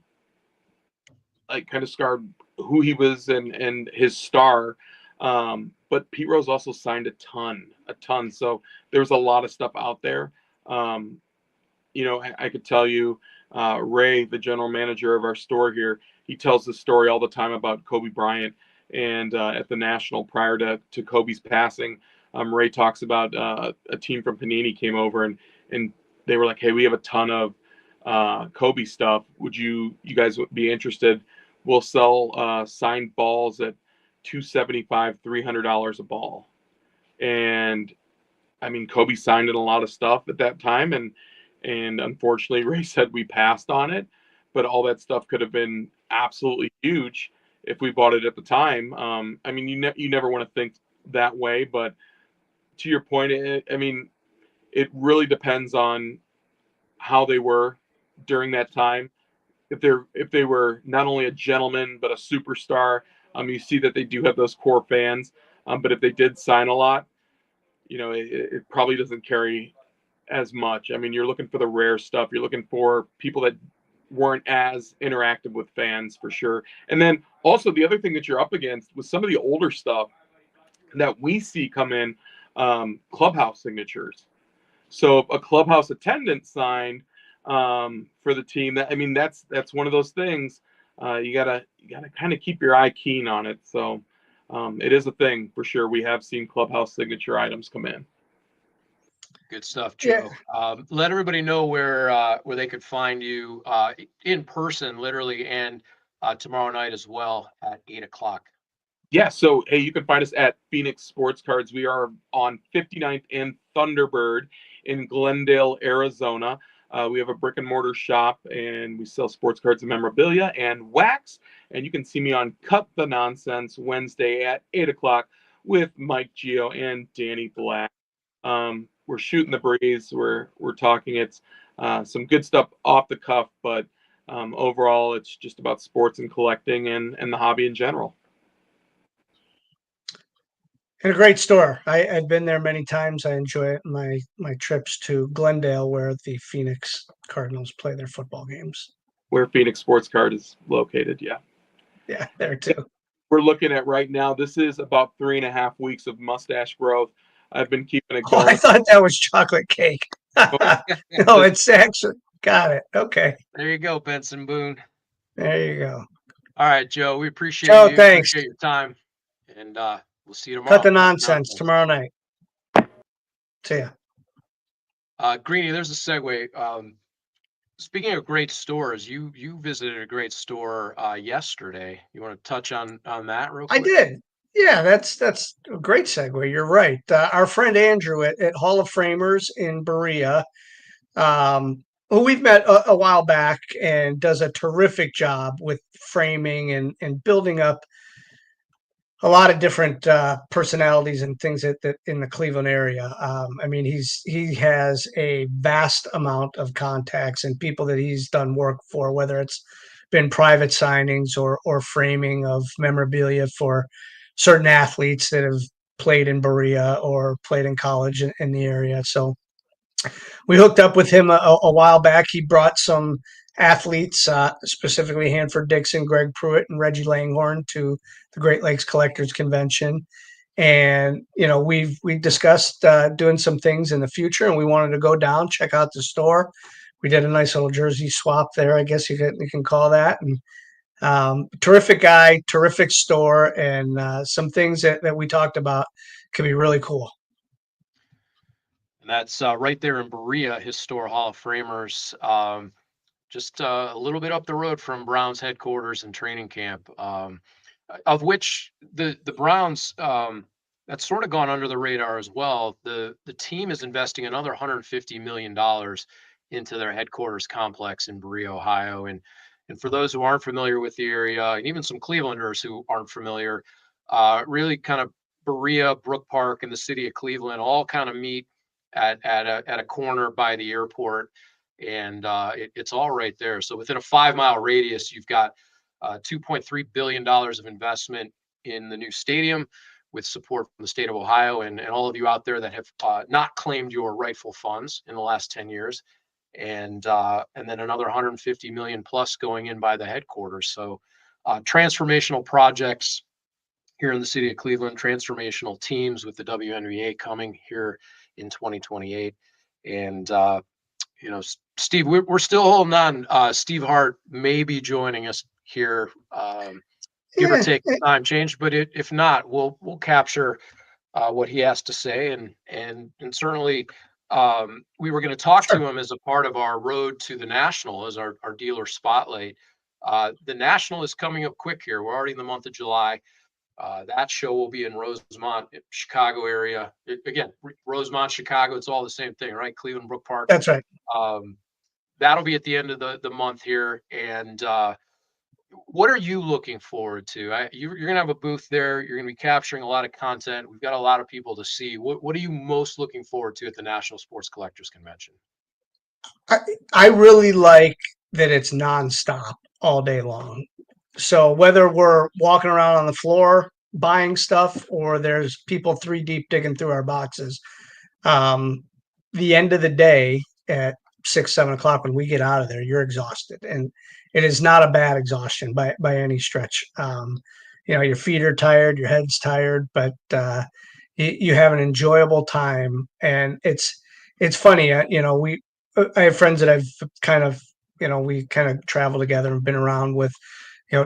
of scarred who he was and his star. But Pete Rose also signed a ton. So there was a lot of stuff out there. I could tell you, Ray, the general manager of our store here, he tells this story all the time about Kobe Bryant. And at the National prior to Kobe's passing, Ray talks about a team from Panini came over and they were like, hey, we have a ton of Kobe stuff. Would you guys be interested? We'll sell signed balls at $275, $300 a ball. And I mean, Kobe signed in a lot of stuff at that time, and unfortunately, Ray said we passed on it. But all that stuff could have been absolutely huge if we bought it at the time. I mean, you never want to think that way, but to your point, it really depends on how they were during that time. If they were not only a gentleman but a superstar, you see that they do have those core fans. But if they did sign a lot, it probably doesn't carry as much. I mean, you're looking for the rare stuff. You're looking for people that weren't as interactive with fans for sure. And then also the other thing that you're up against with some of the older stuff that we see come in, clubhouse signatures. So a clubhouse attendant signed for the team, that's one of those things. You gotta kind of keep your eye keen on it. So it is a thing for sure. We have seen clubhouse signature items come in. Good stuff, Joe. Yeah. Let everybody know where they could find you in person, literally, and tomorrow night as well at 8:00. Yeah, so hey, you can find us at Phoenix Sports Cards. We are on 59th and Thunderbird in Glendale, Arizona. We have a brick and mortar shop, and we sell sports cards and memorabilia and wax. And you can see me on Cut the Nonsense Wednesday at 8:00 with Mike Gio and Danny Black. We're shooting the breeze. We're talking. It's some good stuff off the cuff, but overall, it's just about sports and collecting and the hobby in general. And a great store. I've been there many times. I enjoy it. My trips to Glendale, where the Phoenix Cardinals play their football games. Where Phoenix Sports Card is located, yeah. Yeah, there too. We're looking at right now, this is about 3.5 weeks of mustache growth. I've been keeping it Oh, going. I thought that was chocolate cake. No, it's actually got it. Okay. There you go, Benson Boone. There you go. All right, Joe. We appreciate Joe, you. thanks. Appreciate your time. And we'll see you tomorrow. Cut the nonsense tomorrow night. See ya. Greenie, there's a segue. Speaking of great stores, you visited a great store yesterday. You want to touch on that real quick? I did. Yeah, that's a great segue. You're right. Our friend Andrew at Hall of Framers in Berea, who we've met a while back and does a terrific job with framing and building up a lot of different personalities and things that in the Cleveland area. He has a vast amount of contacts and people that he's done work for, whether it's been private signings or framing of memorabilia for certain athletes that have played in Berea or played in college in the area. So we hooked up with him a while back. He brought some athletes, specifically Hanford Dixon, Greg Pruitt, and Reggie Langhorne to the Great Lakes Collectors Convention. And, we discussed doing some things in the future, and we wanted to go down, check out the store. We did a nice little jersey swap there, I guess you can call that. And terrific guy, terrific store, and some things that we talked about could be really cool. And that's right there in Berea, Historic Hall of Framers, just a little bit up the road from Browns headquarters and training camp, of which the Browns, that's sort of gone under the radar as well. The team is investing another $150 million into their headquarters complex in Berea, Ohio. And for those who aren't familiar with the area, and even some Clevelanders who aren't familiar, really kind of Berea, Brook Park, and the city of Cleveland all kind of meet at a corner by the airport, and it's all right there. So within a 5-mile radius, you've got $2.3 billion of investment in the new stadium, with support from the state of Ohio and all of you out there that have not claimed your rightful funds in the last 10 years. And then another 150 million plus going in by the headquarters. So transformational projects here in the city of Cleveland, transformational teams with the WNBA coming here in 2028. And, Steve, we're still holding on. Steve Hart may be joining us here, give or take time change, but if not, we'll capture what he has to say. And certainly we were going to talk to him as a part of our road to the National, as our dealer spotlight. The National is coming up quick here. We're already in the month of July. That show will be in Rosemont, Chicago area. Again, Rosemont, Chicago, it's all the same thing, right? Cleveland, Brook Park. That's right. That'll be at the end of the month here. And what are you looking forward to? You're going to have a booth there. You're going to be capturing a lot of content. We've got a lot of people to see. What are you most looking forward to at the National Sports Collectors Convention? I really like that it's nonstop all day long. So whether we're walking around on the floor buying stuff or there's people 3 deep digging through our boxes, the end of the day at 6, 7 o'clock when we get out of there, you're exhausted, and it is not a bad exhaustion by any stretch. Your feet are tired, your head's tired, but you have an enjoyable time, and it's funny. I have friends that I've kind of we kind of travel together and been around with.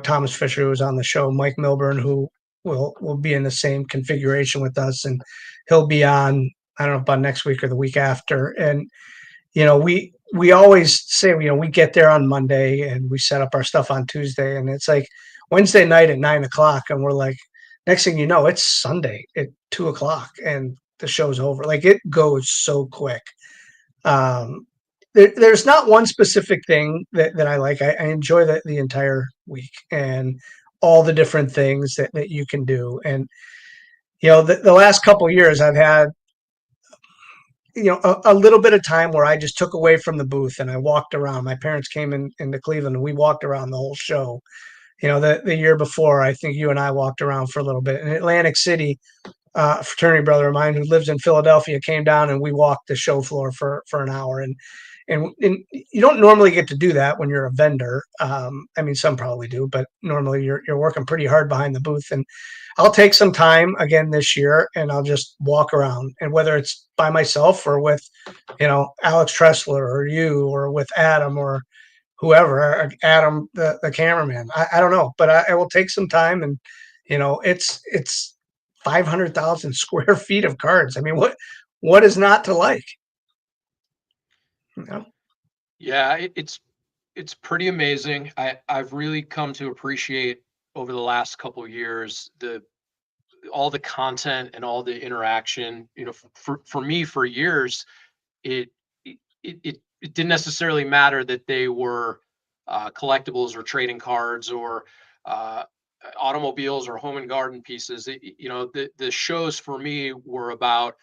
Thomas Fisher, who was on the show, Mike Milburn, who will be in the same configuration with us, and he'll be on, I don't know, about next week or the week after. And we always say, we get there on Monday and we set up our stuff on Tuesday, and it's like Wednesday night at 9 o'clock, and we're like, next thing you know, it's Sunday at 2 o'clock and the show's over. Like, it goes so quick. There's not one specific thing that I like. I enjoy the entire week and all the different things that you can do. And, the last couple of years I've had, a little bit of time where I just took away from the booth and I walked around. My parents came into Cleveland and we walked around the whole show. The year before, I think you and I walked around for a little bit. In Atlantic City, a fraternity brother of mine who lives in Philadelphia came down and we walked the show floor for an hour. And you don't normally get to do that when you're a vendor. Some probably do, but normally you're working pretty hard behind the booth. And I'll take some time again this year and I'll just walk around. And whether it's by myself or with, Alex Tressler or you or with Adam or whoever, Adam, the cameraman, I don't know, but I will take some time. And, it's 500,000 square feet of cards. I mean, what is not to like? Yeah, it's pretty amazing. I've really come to appreciate over the last couple of years all the content and all the interaction. For me, for years, it didn't necessarily matter that they were collectibles or trading cards or automobiles or home and garden pieces. The shows for me were about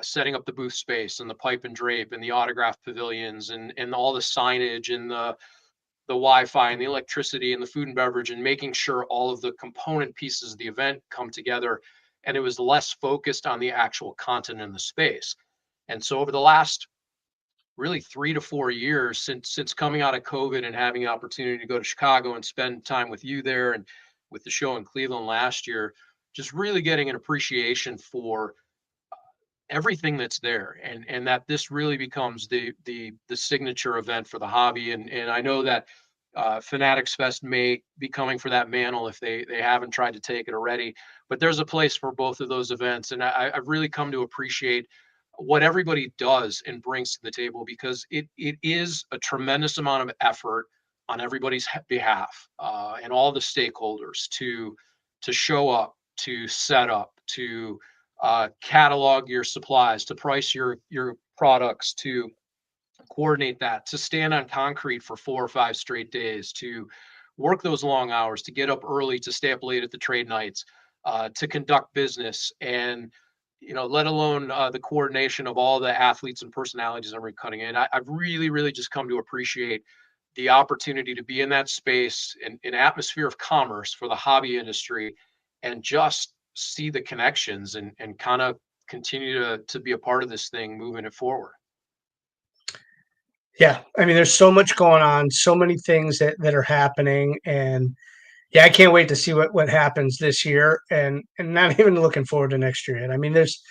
setting up the booth space and the pipe and drape and the autograph pavilions and all the signage and the Wi-Fi and the electricity and the food and beverage, and making sure all of the component pieces of the event come together. And it was less focused on the actual content in the space. And so over the last really 3 to 4 years since coming out of COVID and having the opportunity to go to Chicago and spend time with you there and with the show in Cleveland last year, just really getting an appreciation for everything that's there, and that this really becomes the signature event for the hobby. And I know that Fanatics Fest may be coming for that mantle if they haven't tried to take it already, but there's a place for both of those events. And I've really come to appreciate what everybody does and brings to the table, because it is a tremendous amount of effort on everybody's behalf, and all the stakeholders to show up, to set up, to catalog your supplies, to price your products, to coordinate that, to stand on concrete for 4 or 5 straight days, to work those long hours, to get up early, to stay up late at the trade nights, to conduct business, and let alone the coordination of all the athletes and personalities that are cutting in. I've really, really just come to appreciate the opportunity to be in that space, and an atmosphere of commerce for the hobby industry, and just see the connections, and kind of continue to be a part of this thing moving it forward. Yeah, I mean, there's so much going on, so many things that are happening, and yeah, I can't wait to see what happens this year, and not even looking forward to next year yet. I mean, this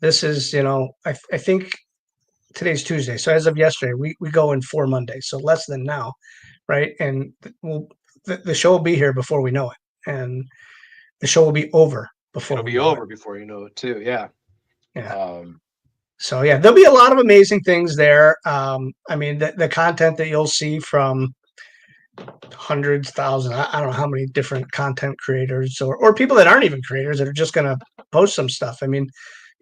is I think today's Tuesday, so as of yesterday, we go in 4 Mondays, so less than now, right? And the show will be here before we know it, and the show will be over before It'll we be know over it. before you know it too. Yeah. Yeah. So yeah, there'll be a lot of amazing things there. I mean, the content that you'll see from hundreds, thousands, I don't know how many different content creators or people that aren't even creators that are just going to post some stuff. I mean,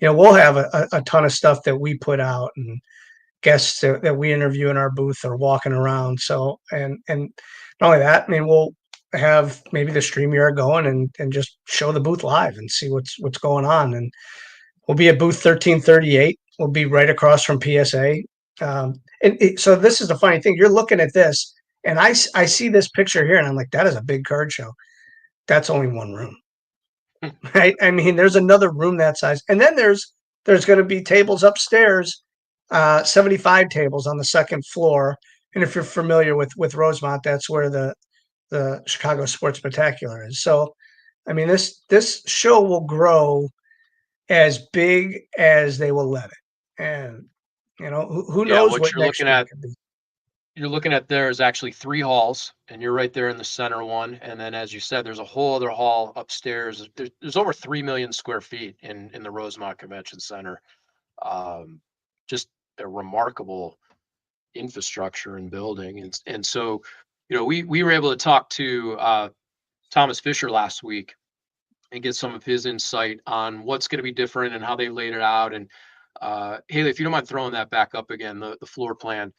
we'll have a ton of stuff that we put out, and guests that we interview in our booth or walking around. So, and not only that, I mean, we'll have maybe the StreamYard going and just show the booth live and see what's going on. And we'll be at booth 1338. We'll be right across from PSA. So this is the funny thing. You're looking at this, and I see this picture here, and I'm like, that is a big card show. That's only one room, right? I mean, there's another room that size, and then there's going to be tables upstairs, 75 tables on the second floor. And if you're familiar with Rosemont, that's where the Chicago Sports Spectacular is. So, I mean, this show will grow as big as they will let it, and who Yeah, knows what what you're next looking year at could be. you're looking at there is actually 3 halls, and you're right there in the center one. And then, as you said, there's a whole other hall upstairs. There's over 3 million square feet in the Rosemont Convention Center. Just a remarkable infrastructure and building. And so, we were able to talk to Thomas Fisher last week and get some of his insight on what's going to be different and how they laid it out. And Haley, if you don't mind throwing that back up again, the floor plan.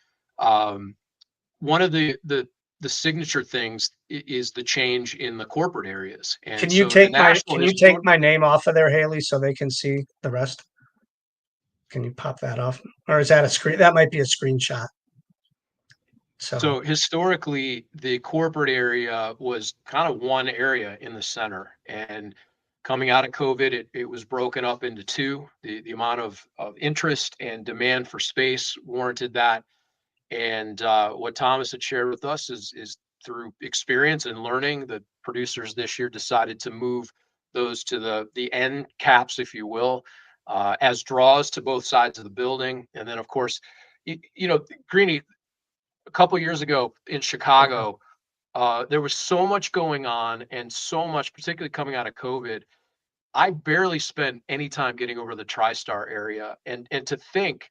One of the signature things is the change in the corporate areas. And Can you so the take national my name off of there, Haley, so they can see the rest? Can you pop that off, or is that a screen? That might be a screenshot. So historically, the corporate area was kind of one area in the center, and coming out of COVID, it was broken up into 2. The amount of interest and demand for space warranted that. And what Thomas had shared with us is through experience and learning, the producers this year decided to move those to the end caps, if you will, as draws to both sides of the building. And then, of course, Greenie, a couple years ago in Chicago, there was so much going on, and so much, particularly coming out of COVID. I barely spent any time getting over the TriStar area, and to think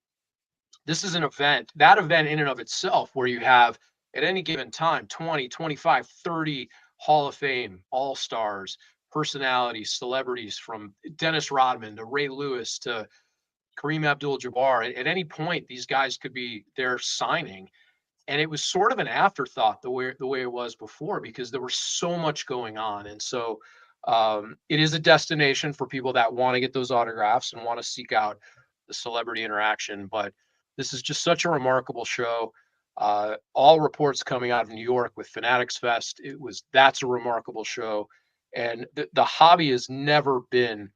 this is that event in and of itself, where you have at any given time 20, 25, 30 Hall of Fame, all-stars, personalities, celebrities, from Dennis Rodman to Ray Lewis to Kareem Abdul-Jabbar. At any point, these guys could be there signing. And it was sort of an afterthought the way it was before, because there was so much going on. And so it is a destination for people that want to get those autographs and want to seek out the celebrity interaction. But this is just such a remarkable show. All reports coming out of New York with Fanatics Fest, that's a remarkable show. And the hobby has never been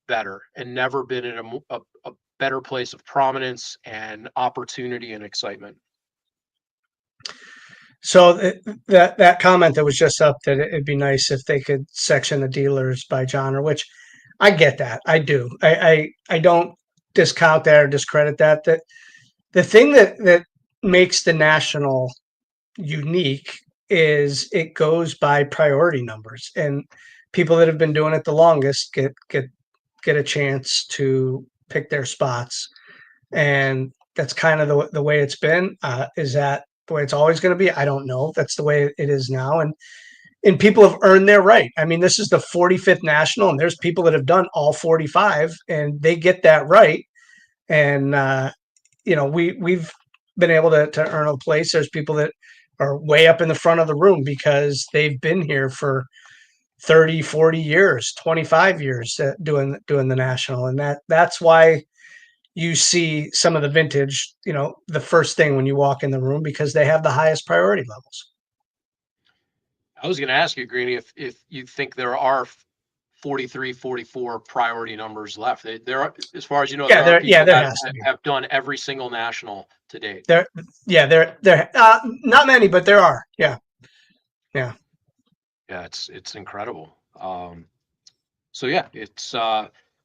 better, and never been in a better place of prominence and opportunity and excitement. So that comment that was just up, that it'd be nice if they could section the dealers by genre, which I get that. I do. I don't discount that or discredit that. That the thing that makes the national unique is it goes by priority numbers, and people that have been doing it the longest get a chance to pick their spots. And that's kind of the way it's been. Is that the way it's always going to be? I don't know. That's the way it is now. And people have earned their right. I mean, this is the 45th national, and there's people that have done all 45, and they get that right. And we've been able to earn a place. There's people that are way up in the front of the room because they've been here for 30, 40 years, 25 years doing the national. And that's why you see some of the vintage, the first thing when you walk in the room, because they have the highest priority levels. I was going to ask you, Greenie, if you think there are 43, 44 priority numbers left. There are, as far as you know, there are people that have done every single national to date. There not many, but there are. Yeah. It's incredible. So yeah, it's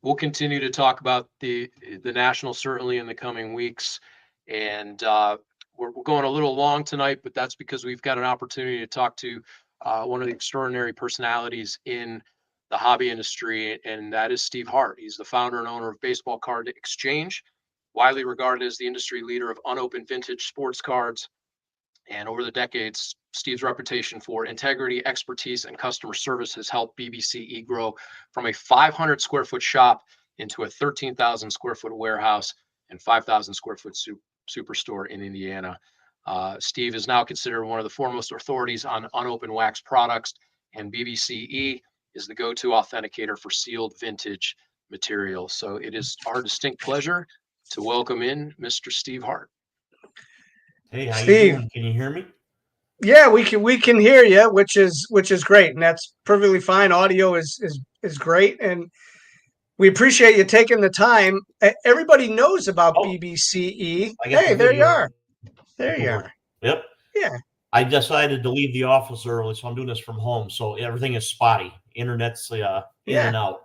we'll continue to talk about the national certainly in the coming weeks, and we're going a little long tonight, but that's because we've got an opportunity to talk to one of the extraordinary personalities in the hobby industry, and that is Steve Hart. He's the founder and owner of Baseball Card Exchange, widely regarded as the industry leader of unopened vintage sports cards. And over the decades, Steve's reputation for integrity, expertise, and customer service has helped BBCE grow from a 500 square foot shop into a 13,000 square foot warehouse and 5,000 square foot superstore in Indiana. Steve is now considered one of the foremost authorities on unopened wax products, and BBCE is the go-to authenticator for sealed vintage material. So it is our distinct pleasure to welcome in Mr. Steve Hart. Hey, how Steve, you doing? Can you hear me? Yeah, we can hear you, which is great, and that's perfectly fine. Audio is great, and we appreciate you taking the time. Everybody knows about BBCE. Hey, there you are. There you are. Yep. Yeah. I decided to leave the office early, so I'm doing this from home. So everything is spotty. Internet's in and out.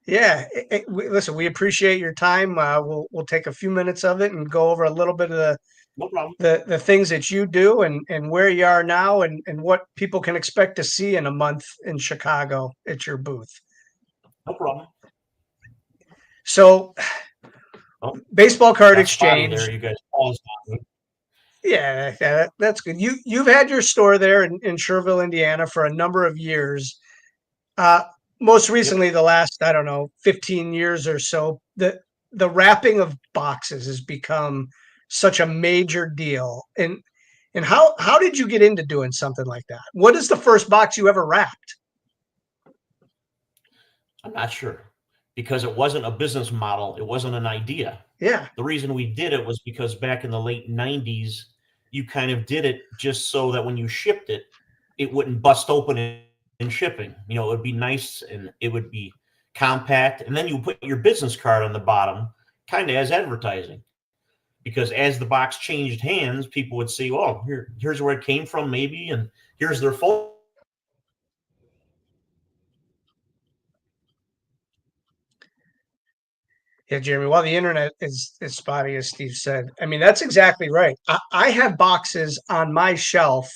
Yeah. Listen, we appreciate your time. We'll take a few minutes of it and go over a little bit of no problem. the things that you do and where you are now and what people can expect to see in a month in Chicago at your booth. No problem. So, Baseball Card Exchange. There, you guys paused on me. Yeah, that's good. You've had your store there in Sherville, Indiana, for a number of years. Most recently, the last 15 years or so, the wrapping of boxes has become such a major deal. And how did you get into doing something like that? What is the first box you ever wrapped? I'm not sure, because it wasn't a business model. It wasn't an idea. Yeah. The reason we did it was because back in the late 90s, you kind of did it just so that when you shipped it, it wouldn't bust open in shipping. It would be nice and it would be compact. And then you put your business card on the bottom, kind of as advertising. Because as the box changed hands, people would see, oh, here's where it came from, maybe, and here's their phone. Yeah, Jeremy, while the internet is spotty, as Steve said, I mean, that's exactly right. I have boxes on my shelf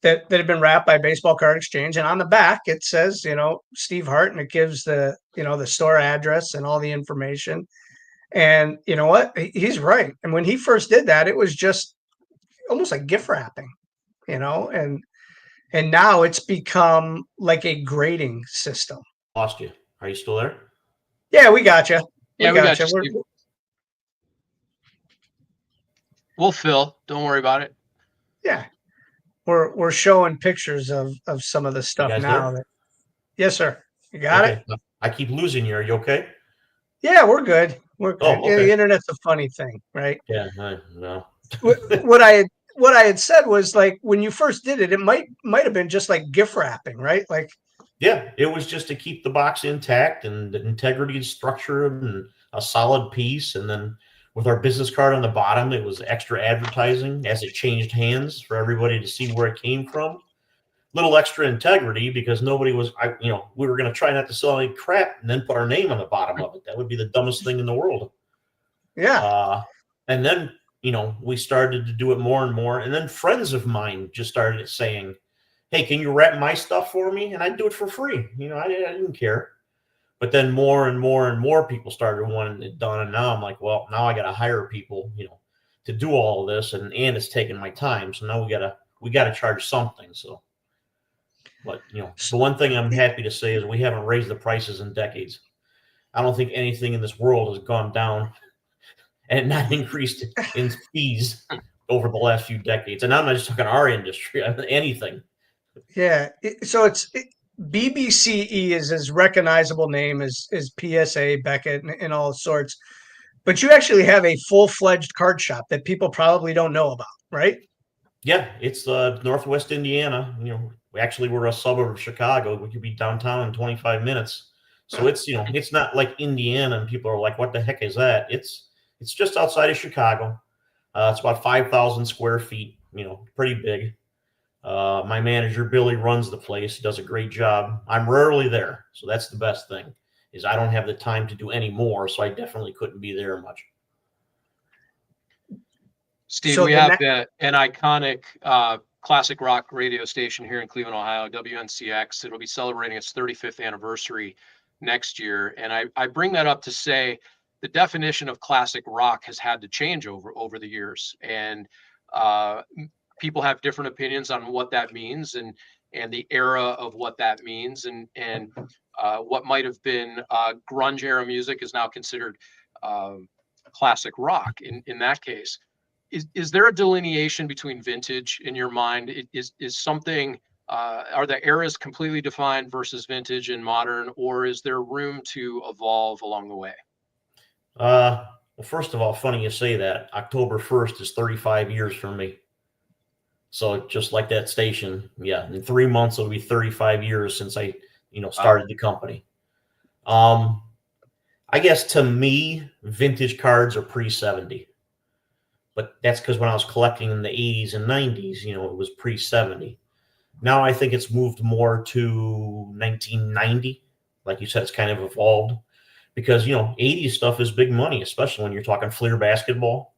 that have been wrapped by Baseball Card Exchange, and on the back it says, Steve Hart, and it gives the store address and all the information. And you know what? He's right. And when he first did that, it was just almost like gift wrapping, and now it's become like a grading system. Lost you. Are you still there? Yeah, we got you. We got you. We'll fill. Don't worry about it. Yeah. We're showing pictures of some of the stuff now. Yes, sir. You got it? I keep losing you. Are you okay? Yeah, we're good. We're good. Oh, okay. The internet's a funny thing, right? Yeah, I know. What I had said was, like, when you first did it, it might have been just like gift wrapping, right? Like, yeah, it was just to keep the box intact and the integrity and structure and a solid piece. And then with our business card on the bottom, it was extra advertising as it changed hands for everybody to see where it came from. Little extra integrity, because nobody was, we were going to try not to sell any crap and then put our name on the bottom of it. That would be the dumbest thing in the world. Yeah. And then, we started to do it more and more. And then friends of mine just started saying, hey, can you wrap my stuff for me? And I'd do it for free. I didn't care. But then more and more and more people started wanting it done, and now I'm like, well, now I got to hire people, to do all of this, and it's taking my time. So now we gotta charge something. So, but the one thing I'm happy to say is we haven't raised the prices in decades. I don't think anything in this world has gone down and not increased in fees over the last few decades. And I'm not just talking our industry, anything. Yeah. So BBCE is as recognizable name as PSA, Beckett, and all sorts. But you actually have a full-fledged card shop that people probably don't know about, right? Yeah, it's Northwest Indiana. We're a suburb of Chicago. We could be downtown in 25 minutes. So it's it's not like Indiana and people are like, what the heck is that? It's just outside of Chicago. It's about 5,000 square feet. Pretty big. My manager Billy runs the place. He does a great job. I'm rarely there, so that's the best thing. Is I don't have the time to do any more, so I definitely couldn't be there much. Steve, So we have an iconic classic rock radio station here in Cleveland, Ohio, WNCX. It'll be celebrating its 35th anniversary next year. And I bring that up to say the definition of classic rock has had to change over the years. And people have different opinions on what that means and the era of what that means. And what might have been grunge era music is now considered classic rock in that case. Is there a delineation between vintage in your mind? Is something, are the eras completely defined versus vintage and modern, or is there room to evolve along the way? Well, first of all, funny you say that. October 1st is 35 years for me. So just like that station, yeah, in 3 months it'll be 35 years since I, started the company. I guess to me, vintage cards are pre-70. But that's because when I was collecting in the 80s and 90s, it was pre-70. Now I think it's moved more to 1990. Like you said, it's kind of evolved because, 80s stuff is big money, especially when you're talking Fleer basketball.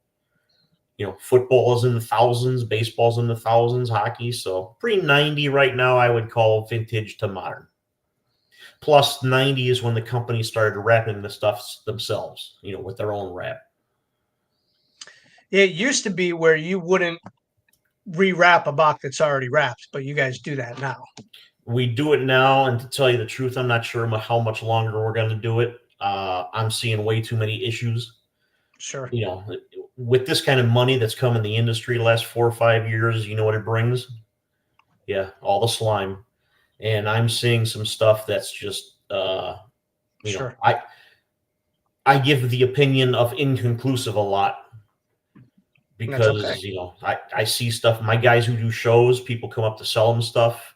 Football is in the thousands, baseball's in the thousands, hockey. So pre-90 right now, I would call vintage to modern. Plus 90 is when the company started wrapping the stuff themselves, with their own wrap. It used to be where you wouldn't rewrap a box that's already wrapped, but you guys do that now. We do it now, and to tell you the truth, I'm not sure how much longer we're going to do it. I'm seeing way too many issues. Sure. With this kind of money that's come in the industry the last 4 or 5 years, you know what it brings? Yeah, all the slime. And I'm seeing some stuff that's just, Sure. I give the opinion of inconclusive a lot. Because, okay. I see stuff. My guys who do shows, people come up to sell them stuff.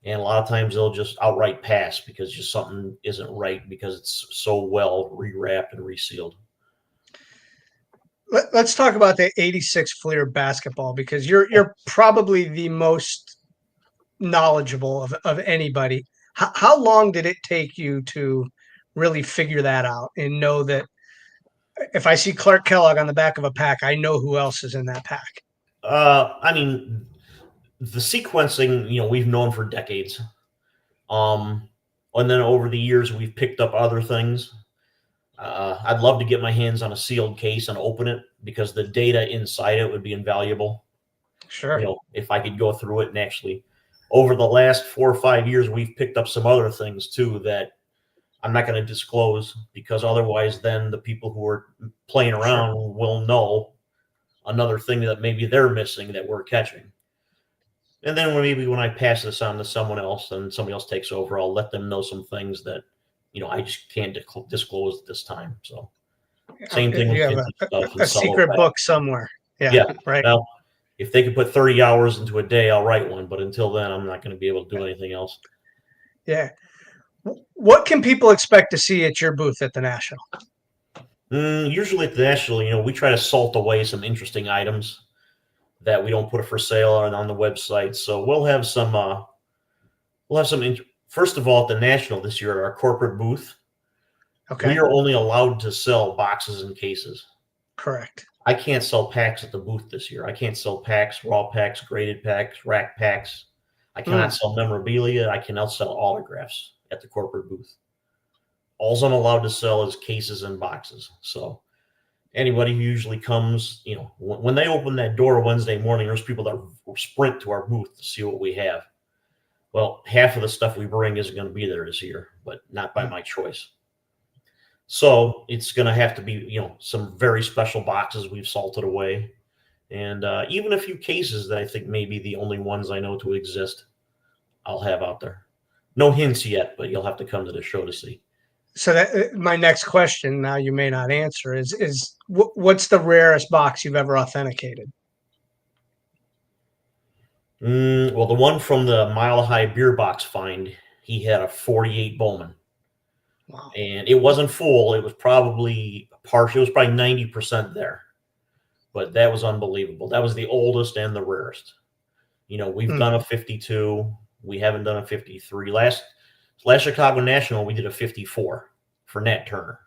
And a lot of times they'll just outright pass because just something isn't right because it's so well rewrapped and resealed. Let's talk about the 86 Fleer basketball because you're probably the most knowledgeable of anybody. How long did it take you to really figure that out and know that if I see Clark Kellogg on the back of a pack, I know who else is in that pack? The sequencing, we've known for decades. And then over the years, we've picked up other things. I'd love to get my hands on a sealed case and open it because the data inside it would be invaluable. Sure. If I could go through it and actually, over the last 4 or 5 years, we've picked up some other things too that I'm not going to disclose because otherwise then the people who are playing around will know another thing that maybe they're missing that we're catching. And then when I pass this on to someone else and somebody else takes over, I'll let them know some things that, I just can't disclose at this time. So same thing with you have a secret book somewhere. Yeah. Right. Well, if they could put 30 hours into a day, I'll write one. But until then, I'm not going to be able to do anything else. Yeah. What can people expect to see at your booth at the National? Usually at the National, we try to salt away some interesting items that we don't put for sale on the website. So we'll have some. First of all, at the National this year, at our corporate booth, we are only allowed to sell boxes and cases. Correct. I can't sell packs at the booth this year. I can't sell packs, raw packs, graded packs, rack packs. I cannot sell memorabilia. I cannot sell autographs at the corporate booth. All I'm allowed to sell is cases and boxes. So anybody who usually comes, when they open that door Wednesday morning, there's people that sprint to our booth to see what we have. Well, half of the stuff we bring isn't going to be there this year, but not by my choice. So it's going to have to be, some very special boxes we've salted away. And even a few cases that I think may be the only ones I know to exist, I'll have out there. No hints yet, but you'll have to come to the show to see. So that my next question, now you may not answer, is what's the rarest box you've ever authenticated? Well, the one from the Mile High Beer Box find, he had a 48 Bowman. Wow. And it wasn't full. It was probably partial. It was probably 90% there. But that was unbelievable. That was the oldest and the rarest. We've done a 52. We haven't done a 53. Last Chicago National, we did a 54 for Nat Turner.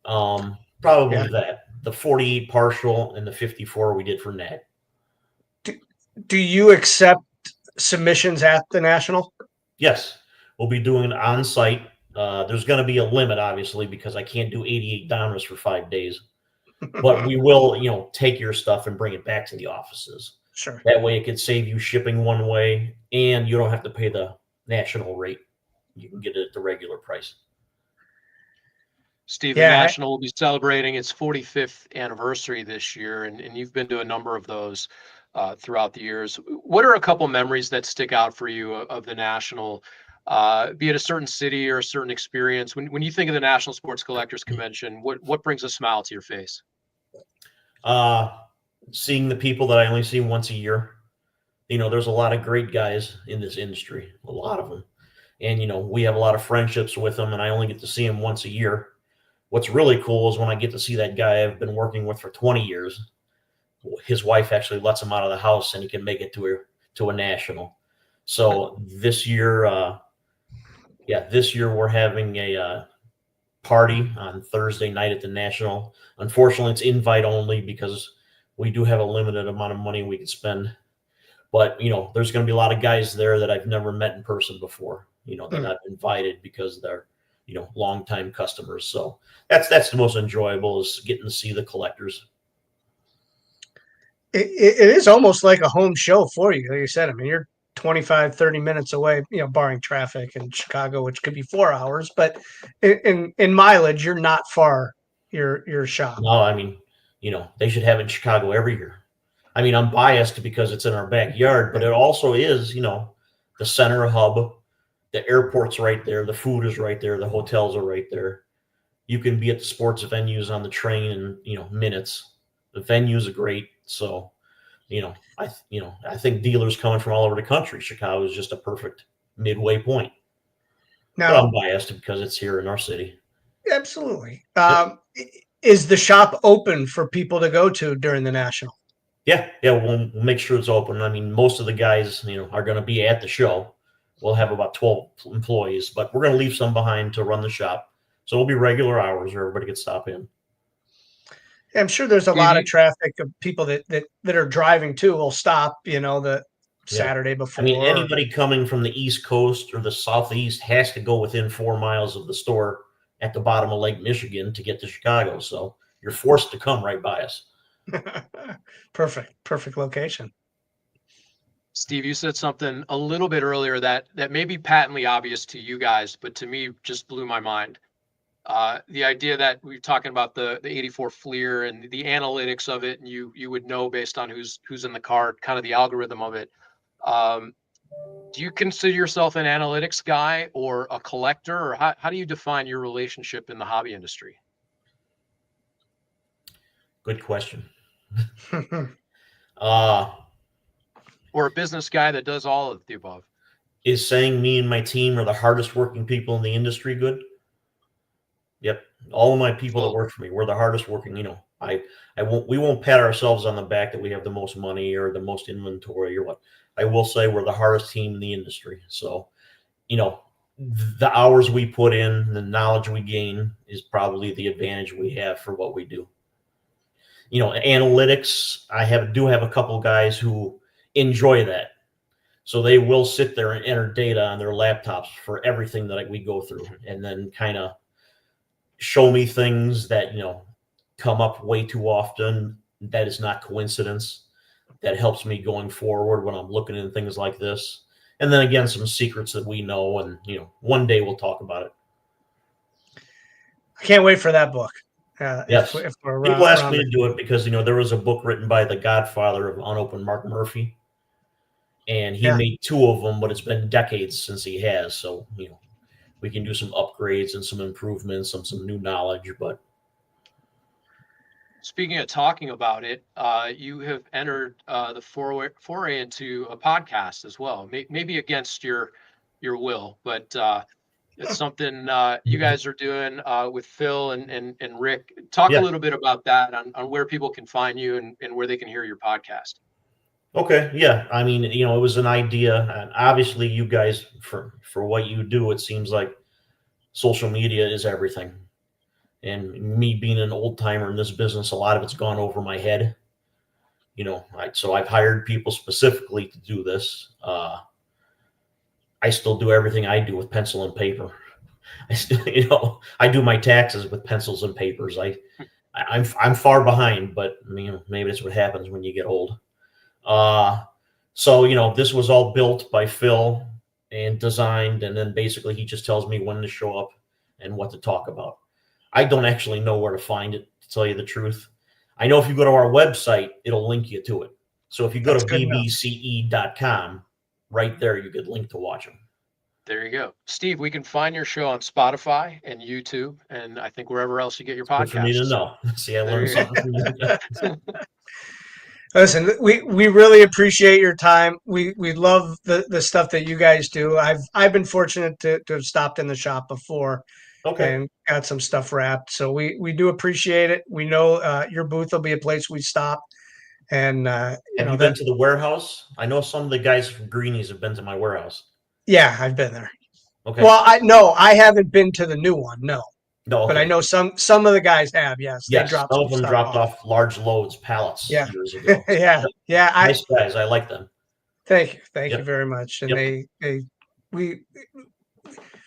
Probably that. The 48 partial and the 54 we did for Nat. Do you accept submissions at the National? Yes. We'll be doing it on site. There's going to be a limit, obviously, because I can't do 88 downers for 5 days. But we will, take your stuff and bring it back to the offices. Sure. That way it could save you shipping one way, and you don't have to pay the national rate. You can get it at the regular price. Steve, the National will be celebrating its 45th anniversary this year, and you've been to a number of those throughout the years. What are a couple memories that stick out for you of the National, be it a certain city or a certain experience? When you think of the National Sports Collectors Convention, what brings a smile to your face? Seeing the people that I only see once a year. There's a lot of great guys in this industry, a lot of them. And, we have a lot of friendships with them, and I only get to see them once a year. What's really cool is when I get to see that guy I've been working with for 20 years. His wife actually lets him out of the house, and he can make it to a national. So this year, we're having a party on Thursday night at the National. Unfortunately, it's invite only because we do have a limited amount of money we can spend. But, there's going to be a lot of guys there that I've never met in person before, that I've invited because they're, longtime customers. So that's the most enjoyable, is getting to see the collectors. It is almost like a home show for you. Like you said, I mean, you're 25, 30 minutes away, barring traffic in Chicago, which could be 4 hours, but in mileage, you're not far, your shop. No, I mean, they should have it in Chicago every year. I mean, I'm biased because it's in our backyard, but it also is, the center hub. The airport's right there. The food is right there. The hotels are right there. You can be at the sports venues on the train in, minutes. The venues are great. So, I think dealers coming from all over the country, Chicago is just a perfect midway point. Now, but I'm biased because it's here in our city. Absolutely. Is the shop open for people to go to during the National? Yeah, we'll make sure it's open. I mean, most of the guys, are going to be at the show. We'll have about 12 employees, but we're going to leave some behind to run the shop. So it'll be regular hours where everybody can stop in. I'm sure there's a lot of traffic of people that are driving too will stop, the Saturday before. I mean, anybody coming from the East Coast or the Southeast has to go within 4 miles of the store at the bottom of Lake Michigan to get to Chicago. So you're forced to come right by us. Perfect location. Steve, you said something a little bit earlier that may be patently obvious to you guys, but to me just blew my mind. The idea that we're talking about the 84 Fleer and the analytics of it, and you would know based on who's in the card, kind of the algorithm of it. Do you consider yourself an analytics guy or a collector, or how do you define your relationship in the hobby industry? Good question. Or a business guy that does all of the above. Is saying me and my team are the hardest working people in the industry good? Yep. All of my people that work for me, we're the hardest working. We won't pat ourselves on the back that we have the most money or the most inventory or what. I will say we're the hardest team in the industry. So, the hours we put in, the knowledge we gain is probably the advantage we have for what we do. Analytics, I do have a couple of guys who enjoy that. So they will sit there and enter data on their laptops for everything that we go through, and then kind of show me things that, come up way too often. That is not coincidence. That helps me going forward when I'm looking at things like this. And then again, some secrets that we know, and one day we'll talk about it. I can't wait for that book. Yes. If we're People ask around me to do it because there was a book written by the godfather of unopened, Mark Murphy, and he made 2 of them, but it's been decades since he has. So we can do some upgrades and some improvements, some new knowledge. But speaking of talking about it, you have entered the foray into a podcast as well. Maybe against your will, but it's something you guys are doing with Phil and Rick. Talk a little bit about that on where people can find you and where they can hear your podcast. Okay. Yeah. I mean, it was an idea, and obviously you guys, for what you do, it seems like social media is everything. And me being an old timer in this business, a lot of it's gone over my head. So I've hired people specifically to do this. I still do everything I do with pencil and paper. I still, I do my taxes with pencils and papers. I'm far behind, but maybe that's what happens when you get old. So this was all built by Phil and designed, and then basically he just tells me when to show up and what to talk about. I don't actually know where to find it, to tell you the truth. I know if you go to our website, it'll link you to it. So if you go to bbce.com, right there, you get linked to watch them. There you go. Steve, we can find your show on Spotify and YouTube, and I think wherever else you get your podcasts. Good for me to know. See, I learned something from you. Listen, we really appreciate your time. We love the stuff that you guys do. I've been fortunate to have stopped in the shop before. Okay. And got some stuff wrapped. So we do appreciate it. We know your booth will be a place we stop. And have you been to the warehouse? I know some of the guys from Greenies have been to my warehouse. Yeah, I've been there. Okay. Well, I haven't been to the new one. No. No, okay. But I know some of the guys have. Yes, they dropped some of them dropped off large loads, pallets years ago. yeah. Nice guys. I like them. Thank you very much. And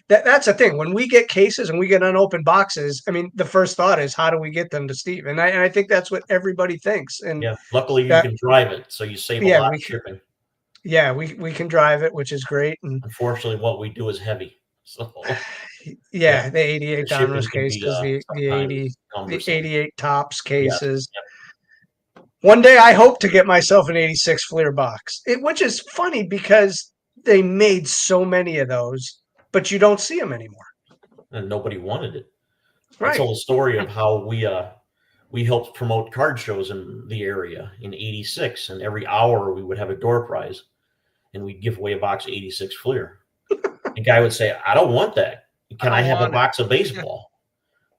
that's the thing. When we get cases and we get unopened boxes, I mean, the first thought is, how do we get them to Steve? And I think that's what everybody thinks. And luckily you can drive it, so you save a lot of shipping. Yeah, we can drive it, which is great. And unfortunately, what we do is heavy. So the 88 Domino's cases, the 88 tops cases. Yeah. One day I hope to get myself an 86 Fleer box, which is funny because they made so many of those, but you don't see them anymore. And nobody wanted it. Right. I told a story of how we helped promote card shows in the area in '86, and every hour we would have a door prize, and we'd give away a box of 86 Fleer. The guy would say, "I don't want that. Can I have a box of baseball?"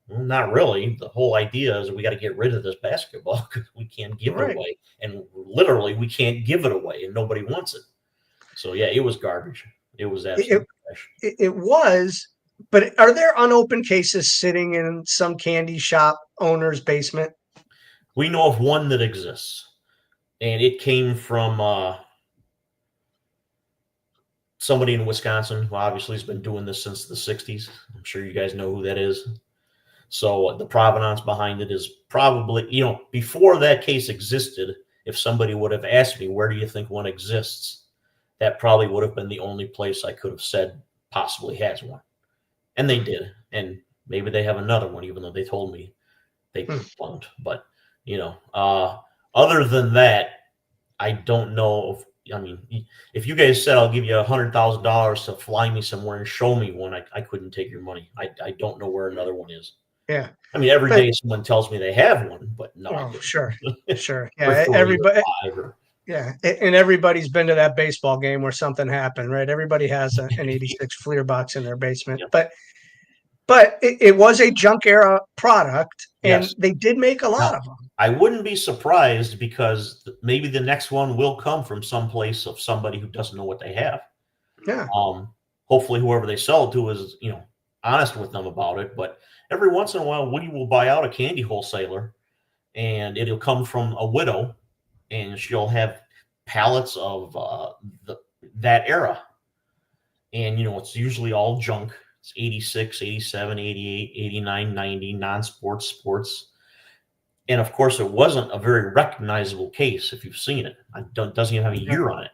Well, not really. The whole idea is we got to get rid of this basketball because we can't give it away, and literally we can't give it away, and nobody wants it. So yeah, it was garbage. It was absolutely trash. It was. But are there unopened cases sitting in some candy shop owner's basement? We know of one that exists, and it came from somebody in Wisconsin who obviously has been doing this since the 60s. I'm sure you guys know who that is. So the provenance behind it is probably, before that case existed, if somebody would have asked me, where do you think one exists? That probably would have been the only place I could have said possibly has one. And they did. And maybe they have another one, even though they told me they don't. But, other than that, I don't know. If you guys said I'll give you $100,000 to fly me somewhere and show me one, I couldn't take your money. I don't know where another one is. Yeah. Every day someone tells me they have one, but no. Oh, sure. Yeah. Everybody. Yeah. And everybody's been to that baseball game where something happened, right? Everybody has an 86 Fleer box in their basement. Yeah. But it was a junk era product, and they did make a lot of them. I wouldn't be surprised because maybe the next one will come from someplace of somebody who doesn't know what they have. Yeah. Hopefully whoever they sell it to is, honest with them about it. But every once in a while, Woody will buy out a candy wholesaler, and it'll come from a widow, and she'll have pallets of that era. And, it's usually all junk. It's 86, 87, 88, 89, 90, non-sports, sports. And, of course, it wasn't a very recognizable case if you've seen it. It doesn't even have a year on it.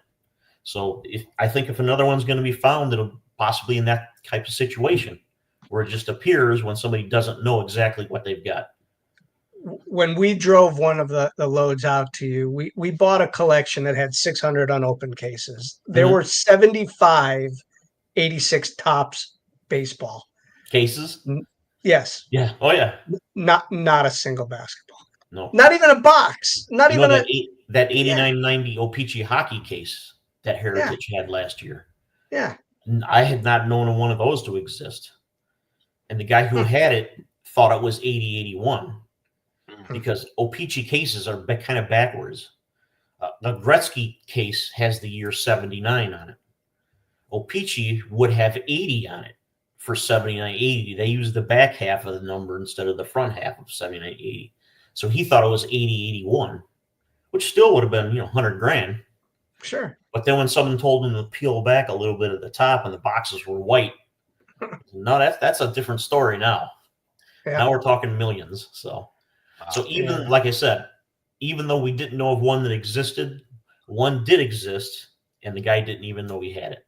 So I think if another one's going to be found, it'll possibly in that type of situation where it just appears when somebody doesn't know exactly what they've got. When we drove one of the loads out to you, we bought a collection that had 600 unopened cases. There were 75 86 Topps baseball cases. Yes. Yeah. Oh yeah. Not a single basketball. No. Not even a box. Not even that 89-90 O-Pee-Chee hockey case that Heritage had last year. Yeah. I had not known one of those to exist. And the guy who had it thought it was 80-81 because O-Pee-Chee cases are kind of backwards. The Gretzky case has the year 79 on it. O-Pee-Chee would have 80 on it for 79-80. They used the back half of the number instead of the front half of 79-80. So he thought it was 80-81, which still would have been, $100,000. Sure. But then when someone told him to peel back a little bit at the top and the boxes were white, no, that's a different story now. Yeah. Now we're talking millions. So even like I said, even though we didn't know of one that existed, one did exist, and the guy didn't even know he had it.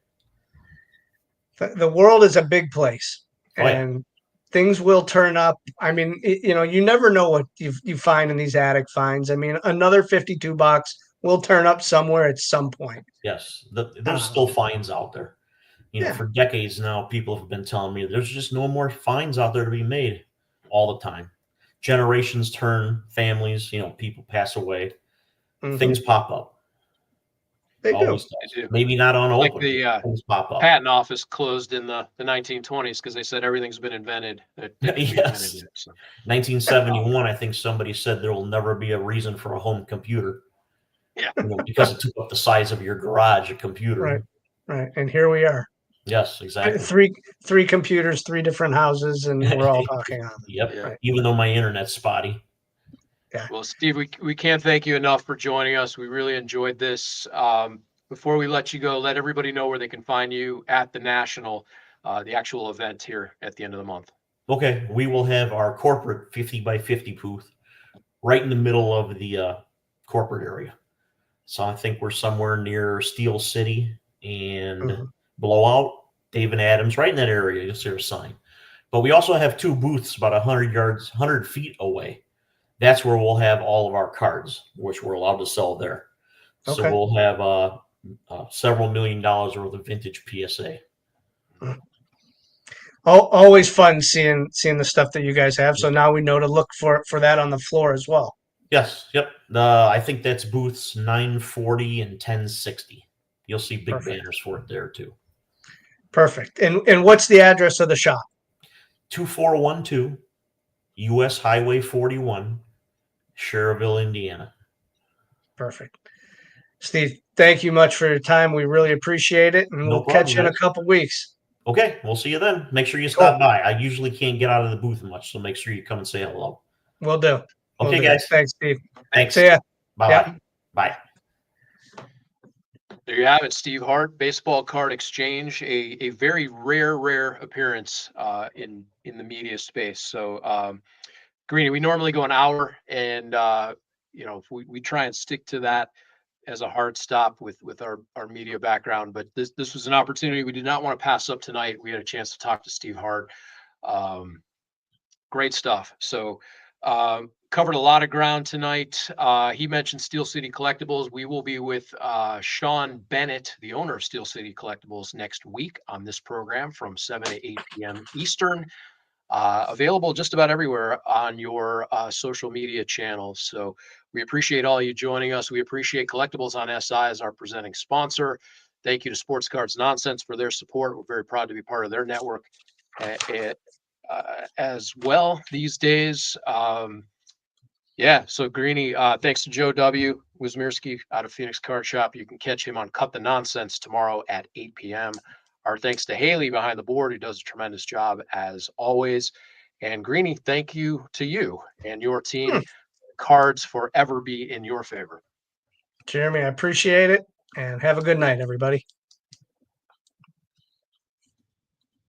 The world is a big place, and things will turn up. I mean, you never know what you find in these attic finds. I mean, another 52 box will turn up somewhere at some point. Yes, there's still finds out there. For decades now, people have been telling me there's just no more finds out there to be made all the time. Generations turn, families, people pass away. Things pop up. They do. Maybe not on open. Like the patent office closed in the 1920s because they said everything's been invented. Yes. 1971, I think somebody said there will never be a reason for a home computer. Yeah. Because it took up the size of your garage, a computer. Right. And here we are. Yes, exactly. Three computers, 3 different houses, and we're all talking on them. Yep. Yeah. Even though my internet's spotty. Yeah. Well, Steve, we can't thank you enough for joining us. We really enjoyed this. Before we let you go, let everybody know where they can find you at the National, the actual event here at the end of the month. Okay. We will have our corporate 50 by 50 booth right in the middle of the corporate area. So I think we're somewhere near Steel City and Blowout, David Adams, right in that area. You'll see our sign. But we also have 2 booths about 100 feet away. That's where we'll have all of our cards, which we're allowed to sell there. Okay. So we'll have several $1 million worth of vintage PSA. Always fun seeing the stuff that you guys have. So now we know to look for that on the floor as well. Yes. Yep. I think that's booths 940 and 1060. You'll see big banners for it there too. Perfect. And what's the address of the shop? 2412 U.S. Highway 41, Cherville, Indiana. Perfect. Steve, thank you much for your time. We really appreciate it. And we'll catch you in a couple weeks. Okay. We'll see you then. Make sure you stop by. I usually can't get out of the booth much, so make sure you come and say hello. Will do. Okay, guys. Thanks, Steve. Thanks. See ya. Bye. Yep. Bye. There you have it, Steve Hart, Baseball Card Exchange, a very rare appearance in the media space. So, Greenie, we normally go an hour, and we try and stick to that as a hard stop with our media background. But this was an opportunity we did not want to pass up tonight. We had a chance to talk to Steve Hart. Great stuff. So. Covered a lot of ground tonight. He mentioned Steel City Collectibles. We will be with Sean Bennett, the owner of Steel City Collectibles, next week on this program from 7 to 8 p.m. Eastern. Available just about everywhere on your social media channels. So we appreciate all you joining us. We appreciate Collectibles on SI as our presenting sponsor. Thank you to Sports Cards Nonsense for their support. We're very proud to be part of their network as well these days. So Greenie, thanks to Joe W. Wysmierski out of Phoenix Card Shop. You can catch him on Cut the Nonsense tomorrow at 8 p.m. Our thanks to Haley behind the board, who does a tremendous job as always. And Greenie, thank you to you and your team. Cards forever be in your favor. Jeremy, I appreciate it. And have a good night, everybody.